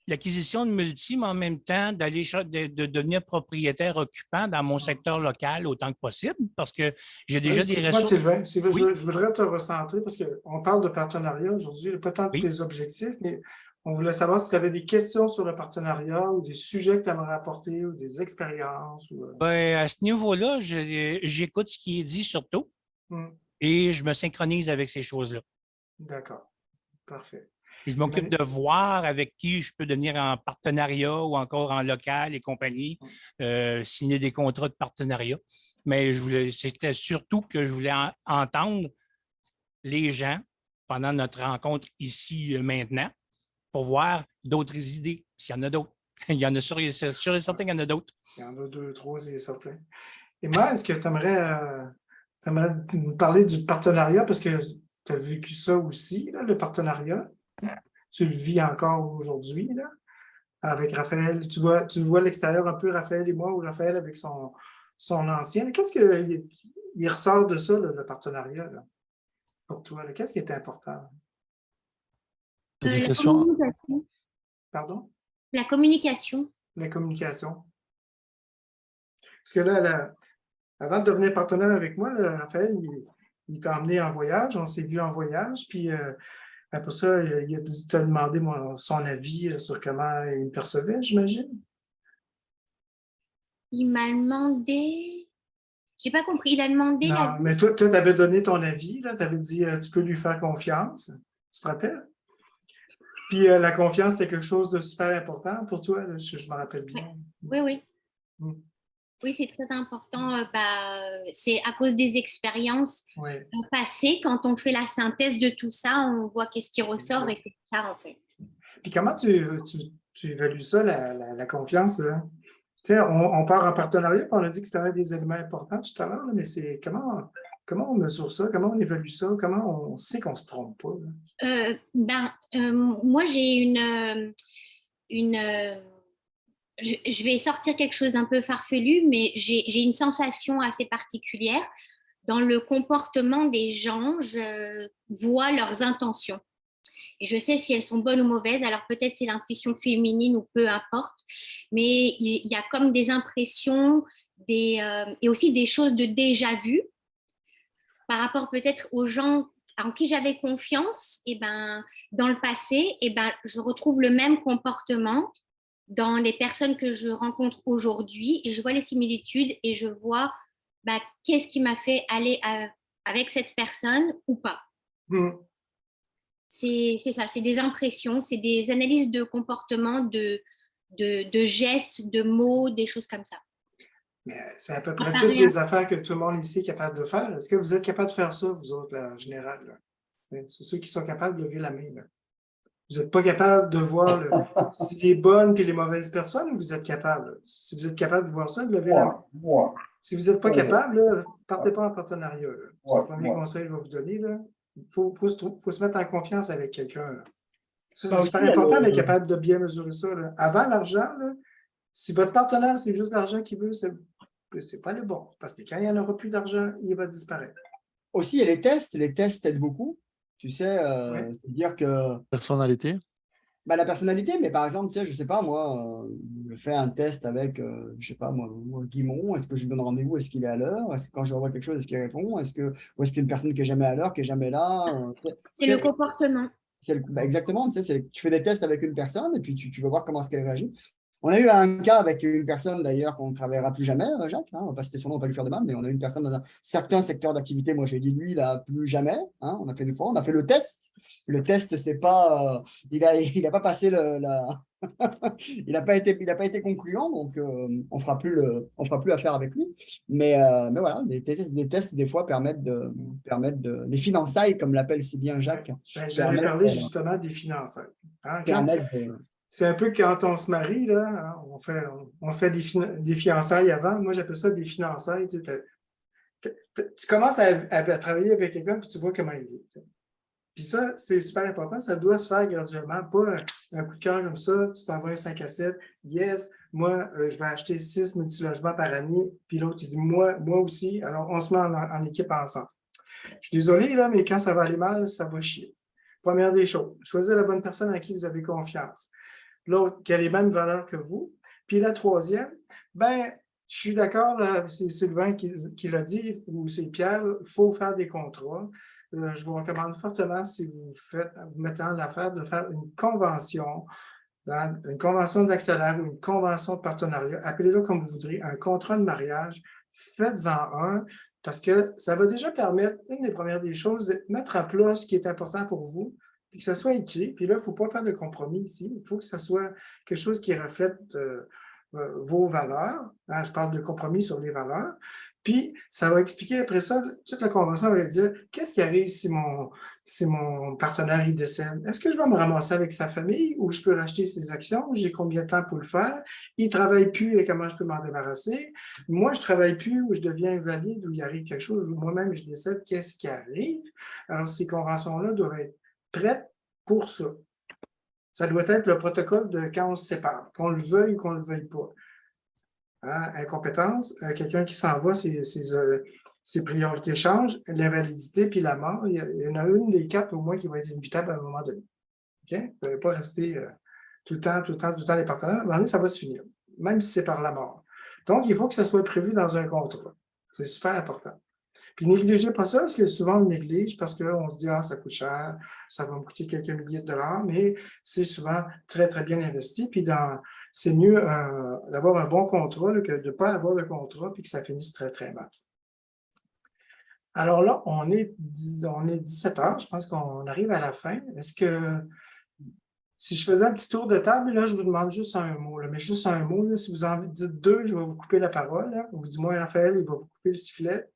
l'acquisition de multi, mais en même temps, de devenir propriétaire occupant dans mon secteur local autant que possible, parce que j'ai déjà des Excuse-moi, ressources. Sylvain, Oui, je voudrais te recentrer parce qu'on parle de partenariat aujourd'hui, pas tant de oui. tes objectifs, mais on voulait savoir si tu avais des questions sur le partenariat ou des sujets que tu aimerais apporter ou des expériences. Ben, à ce niveau-là, j'écoute ce qui est dit surtout et je me synchronise avec ces choses-là. D'accord, parfait. Je m'occupe de voir avec qui je peux devenir en partenariat ou encore en local et compagnie, signer des contrats de partenariat. Mais c'était surtout que je voulais entendre les gens pendant notre rencontre ici maintenant pour voir d'autres idées, s'il y en a d'autres. Il y en a c'est sûr et certain qu'il y en a d'autres. Il y en a 2, 3, c'est certain. Et moi, est-ce que tu aimerais nous parler du partenariat parce que tu as vécu ça aussi, là, le partenariat? Tu le vis encore aujourd'hui, là, avec Raphaël. Tu vois l'extérieur un peu, Raphaël et moi, ou Raphaël avec son ancien. Qu'est-ce qu'il ressort de ça, là, le partenariat, là, pour toi? Qu'est-ce qui est important? C'est une La question. communication. Pardon? La communication. La communication. Parce que là, avant de devenir partenaire avec moi, là, Raphaël, il t'a emmené en voyage, on s'est vu en voyage, puis après ça, il a dû te demander son avis sur comment il me percevait, j'imagine. Il m'a demandé. J'ai pas compris. Il a demandé Non, la. mais toi, tu avais donné ton avis, tu avais dit tu peux lui faire confiance. Tu te rappelles? Puis la confiance, c'était quelque chose de super important pour toi, là, je me rappelle bien. Oui, oui. Oui, c'est très important. C'est à cause des expériences passées. Quand on fait la synthèse de tout ça, on voit qu'est-ce qui ressort et c'est ça, en fait. Puis comment tu évalues ça, la confiance? Tu sais, on part en partenariat, puis on a dit que c'était un des éléments importants tout à l'heure, mais c'est comment on mesure ça? Comment on évalue ça? Comment on sait qu'on ne se trompe pas? Moi, j'ai je vais sortir quelque chose d'un peu farfelu, mais j'ai une sensation assez particulière. Dans le comportement des gens, je vois leurs intentions. Et je sais si elles sont bonnes ou mauvaises. Alors peut-être c'est l'intuition féminine ou peu importe. Mais il y a comme des impressions et aussi des choses de déjà vu par rapport peut-être aux gens en qui j'avais confiance. Et dans le passé, je retrouve le même comportement dans les personnes que je rencontre aujourd'hui et je vois les similitudes et je vois qu'est-ce qui m'a fait aller avec cette personne ou pas. C'est ça, c'est des impressions, c'est des analyses de comportement, de gestes, de mots, des choses comme ça. Mais c'est à peu près toutes les affaires que tout le monde ici est capable de faire. Est-ce que vous êtes capable de faire ça, vous autres, là, en général? Là? C'est ceux qui sont capables de lever la main. Là. Vous n'êtes pas capable de voir si les bonnes et les mauvaises personnes, ou vous êtes capable? Si vous êtes capable de voir ça, de lever la main. Si vous n'êtes pas capable, ne partez pas en partenariat. C'est le premier conseil que je vais vous donner. Là. Il faut se mettre en confiance avec quelqu'un. C'est super important d'être capable de bien mesurer ça. Là. Avant l'argent, si votre partenaire, c'est juste l'argent qu'il veut, c'est pas le bon. Parce que quand il n'y en aura plus d'argent, il va disparaître. Aussi, il y a les tests. Les tests aident beaucoup. Tu sais, c'est-à-dire que… Personnalité. Bah, la personnalité, mais par exemple, tu sais, je sais pas, moi, je fais un test avec, je sais pas, moi, Guimond, est-ce que je lui donne rendez-vous, est-ce qu'il est à l'heure? Est-ce que quand je lui envoie quelque chose, est-ce qu'il répond? Ou est-ce qu'il y a une personne qui est jamais à l'heure, qui est jamais là? C'est le comportement. Bah, exactement, tu sais, tu fais des tests avec une personne et puis tu vas voir comment est-ce qu'elle réagit. On a eu un cas avec une personne d'ailleurs qu'on ne travaillera plus jamais, Jacques, hein, on ne va pas citer son nom, on ne va pas lui faire de mal, mais on a eu une personne dans un certain secteur d'activité. Moi, j'ai dit, lui, là, plus jamais. Hein, on a fait on a fait le test. Le test, c'est pas, il a pas passé il n'a pas été concluant, donc on fera plus affaire avec lui. Mais voilà, les tests, des fois, permettent les fiançailles, comme l'appelle si bien Jacques. Ben, j'allais parler justement des fiançailles. Hein, permettent c'est un peu quand on se marie, là, hein, on fait des fiançailles avant. Moi, j'appelle ça des fiançailles. Tu commences à travailler avec quelqu'un, puis tu vois comment il est. Tu sais. Puis ça, c'est super important. Ça doit se faire graduellement, pas un coup de cœur comme ça. Tu t'envoies un 5 à 7. Yes, moi, je vais acheter 6 multilogements par année. Puis l'autre, il dit, moi aussi. Alors, on se met en équipe ensemble. Je suis désolé, là, mais quand ça va aller mal, ça va chier. Première des choses, choisir la bonne personne à qui vous avez confiance. L'autre, qui a les mêmes valeurs que vous. Puis la troisième, ben, je suis d'accord, c'est Sylvain qui l'a dit, ou c'est Pierre, il faut faire des contrats. Je vous recommande fortement, si vous mettez en affaire, de faire une convention d'accélérateur ou une convention de partenariat, appelez-le comme vous voudrez, un contrat de mariage, faites-en un, parce que ça va déjà permettre, une des premières des choses, de mettre à plat ce qui est important pour vous, puis que ça soit écrit. Puis là, il ne faut pas faire de compromis ici. Il faut que ça soit quelque chose qui reflète vos valeurs. Hein, je parle de compromis sur les valeurs. Puis, ça va expliquer après ça, toute la convention va dire qu'est-ce qui arrive si mon partenaire il décède. Est-ce que je vais me ramasser avec sa famille ou je peux racheter ses actions? J'ai combien de temps pour le faire? Il ne travaille plus et comment je peux m'en débarrasser? Moi, je ne travaille plus ou je deviens invalide ou il arrive quelque chose ou moi-même je décède. Qu'est-ce qui arrive? Alors, ces conventions-là doivent être prêtes pour ça. Ça doit être le protocole de quand on se sépare, qu'on le veuille ou qu'on ne le veuille pas. Hein, incompétence, quelqu'un qui s'en va, ses priorités changent, l'invalidité puis la mort, il y en a une des 4 au moins qui va être inévitable à un moment donné. Okay? Vous ne pouvez pas rester tout le temps les partenaires. À un moment donné, ça va se finir, même si c'est par la mort. Donc, il faut que ça soit prévu dans un contrat. C'est super important. Puis négligez pas ça, parce que souvent on néglige parce qu'on se dit « Ah, ça coûte cher, ça va me coûter quelques milliers de dollars », mais c'est souvent très, très bien investi. Puis c'est mieux d'avoir un bon contrat là, que de ne pas avoir de contrat puis que ça finisse très, très mal. Alors là, on est 17 heures, je pense qu'on arrive à la fin. Est-ce que si je faisais un petit tour de table, là, je vous demande juste un mot, là, mais juste un mot. Là, si vous en dites 2, je vais vous couper la parole. Là, ou du moins, Raphaël, il va vous couper le sifflet.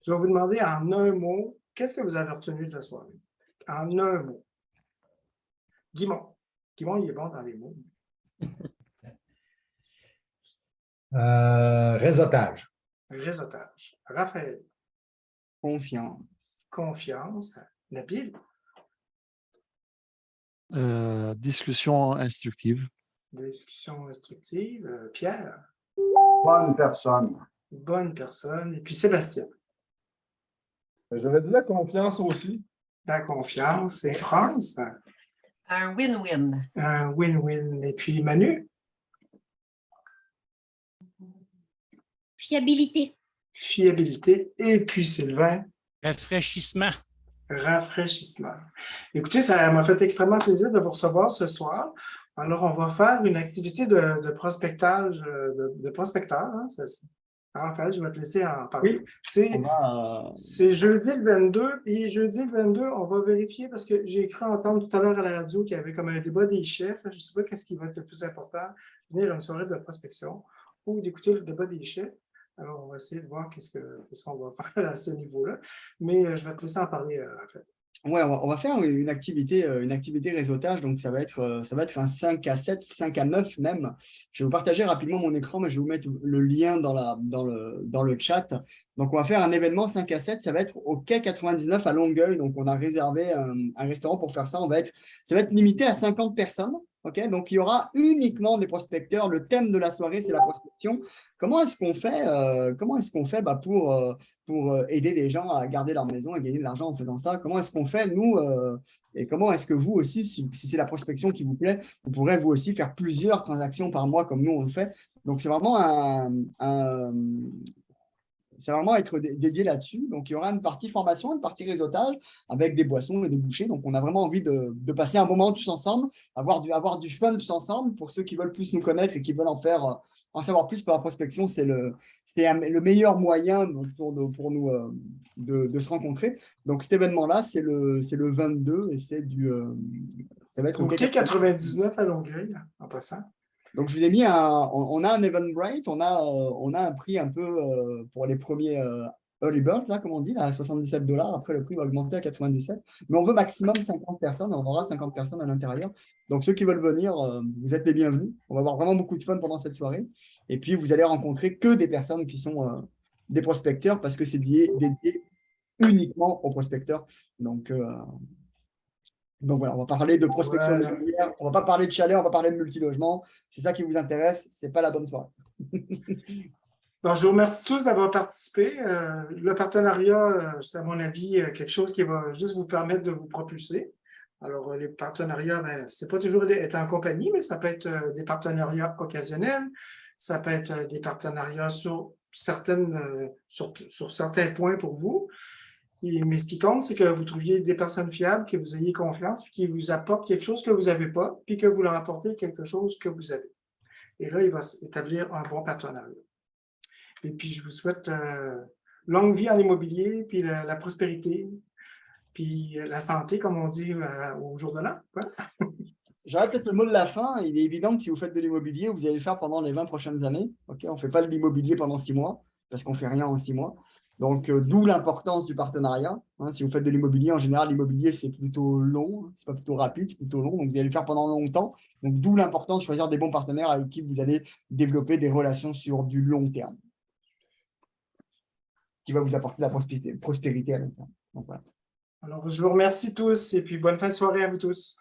Je vais vous demander en un mot, qu'est-ce que vous avez retenu de la soirée? En un mot. Guimond. Guimond, il est bon dans les mots. Réseautage. Réseautage. Raphaël. confiance. Confiance. Nabil. Discussion instructive. Discussion instructive. Pierre. Bonne personne. Bonne personne. Et puis Sébastien. J'aurais dit la confiance aussi. La confiance. Et France. Un win-win. Un win-win. Et puis Manu. Fiabilité. Fiabilité. Et puis Sylvain. Rafraîchissement. Rafraîchissement. Écoutez, ça m'a fait extrêmement plaisir de vous recevoir ce soir. Alors, on va faire une activité de prospectage, de prospecteur. Hein, Raphaël, je vais te laisser en parler. Oui, c'est jeudi le 22. Et jeudi le 22, on va vérifier parce que j'ai cru entendre tout à l'heure à la radio qu'il y avait comme un débat des chefs. Je ne sais pas qu'est-ce qui va être le plus important, venir à une soirée de prospection ou d'écouter le débat des chefs. Alors, on va essayer de voir qu'est-ce qu'on va faire à ce niveau-là. Mais je vais te laisser en parler, Raphaël. Ouais, on va faire une activité réseautage, donc ça va être un 5 à 7, 5 à 9 même. Je vais vous partager rapidement mon écran, mais je vais vous mettre le lien dans le chat. Donc, on va faire un événement 5 à 7, ça va être au Quai 99 à Longueuil. Donc, on a réservé un restaurant pour faire ça. Ça va être limité à 50 personnes. OK? Donc, il y aura uniquement des prospecteurs. Le thème de la soirée, c'est la prospection. Comment est-ce qu'on fait pour aider les gens à garder leur maison et gagner de l'argent en faisant ça? Comment est-ce qu'on fait, nous, et comment est-ce que vous aussi, si c'est la prospection qui vous plaît, vous pourrez vous aussi faire plusieurs transactions par mois comme nous, on le fait. Donc, c'est vraiment c'est vraiment être dédié là-dessus. Donc, il y aura une partie formation, une partie réseautage avec des boissons et des bouchées. Donc, on a vraiment envie de passer un moment tous ensemble, avoir du fun tous ensemble. Pour ceux qui veulent plus nous connaître et qui veulent en savoir plus par la prospection, c'est le meilleur moyen pour nous de se rencontrer. Donc, cet événement-là, c'est le 22 et ça va être au quai 99 à Longueuil, en passant. Donc, je vous ai mis on a un Eventbrite, on a un prix un peu pour les premiers early birds, là, comme on dit, là, à 77 $. Après, le prix va augmenter à 97. Mais on veut maximum 50 personnes, on aura 50 personnes à l'intérieur. Donc, ceux qui veulent venir, vous êtes les bienvenus. On va avoir vraiment beaucoup de fun pendant cette soirée. Et puis, vous allez rencontrer que des personnes qui sont des prospecteurs parce que c'est dédié uniquement aux prospecteurs. Donc voilà, on va parler de prospection immobilière, on ne va pas parler de chalet, on va parler de multilogement. C'est ça qui vous intéresse, ce n'est pas la bonne soirée. Bon, je vous remercie tous d'avoir participé. Le partenariat, c'est à mon avis quelque chose qui va juste vous permettre de vous propulser. Alors, les partenariats, ce n'est pas toujours être en compagnie, mais ça peut être des partenariats occasionnels, ça peut être des partenariats sur certains points pour vous. Mais ce qui compte, c'est que vous trouviez des personnes fiables, que vous ayez confiance, puis qui vous apportent quelque chose que vous n'avez pas, puis que vous leur apportez quelque chose que vous avez. Et là, il va s'établir un bon partenariat. Et puis, je vous souhaite longue vie en immobilier, puis la prospérité, puis la santé, comme on dit au jour de l'an. J'aurais peut-être le mot de la fin. Il est évident que si vous faites de l'immobilier, vous allez le faire pendant les 20 prochaines années. Okay, on ne fait pas de l'immobilier pendant 6 mois, parce qu'on ne fait rien en 6 mois. Donc, d'où l'importance du partenariat. Si vous faites de l'immobilier, en général, l'immobilier, c'est plutôt long. Ce n'est pas plutôt rapide, c'est plutôt long. Donc, vous allez le faire pendant longtemps. Donc, d'où l'importance de choisir des bons partenaires avec qui vous allez développer des relations sur du long terme, qui va vous apporter de la prospérité à long terme. Donc, voilà. Alors, je vous remercie tous et puis bonne fin de soirée à vous tous.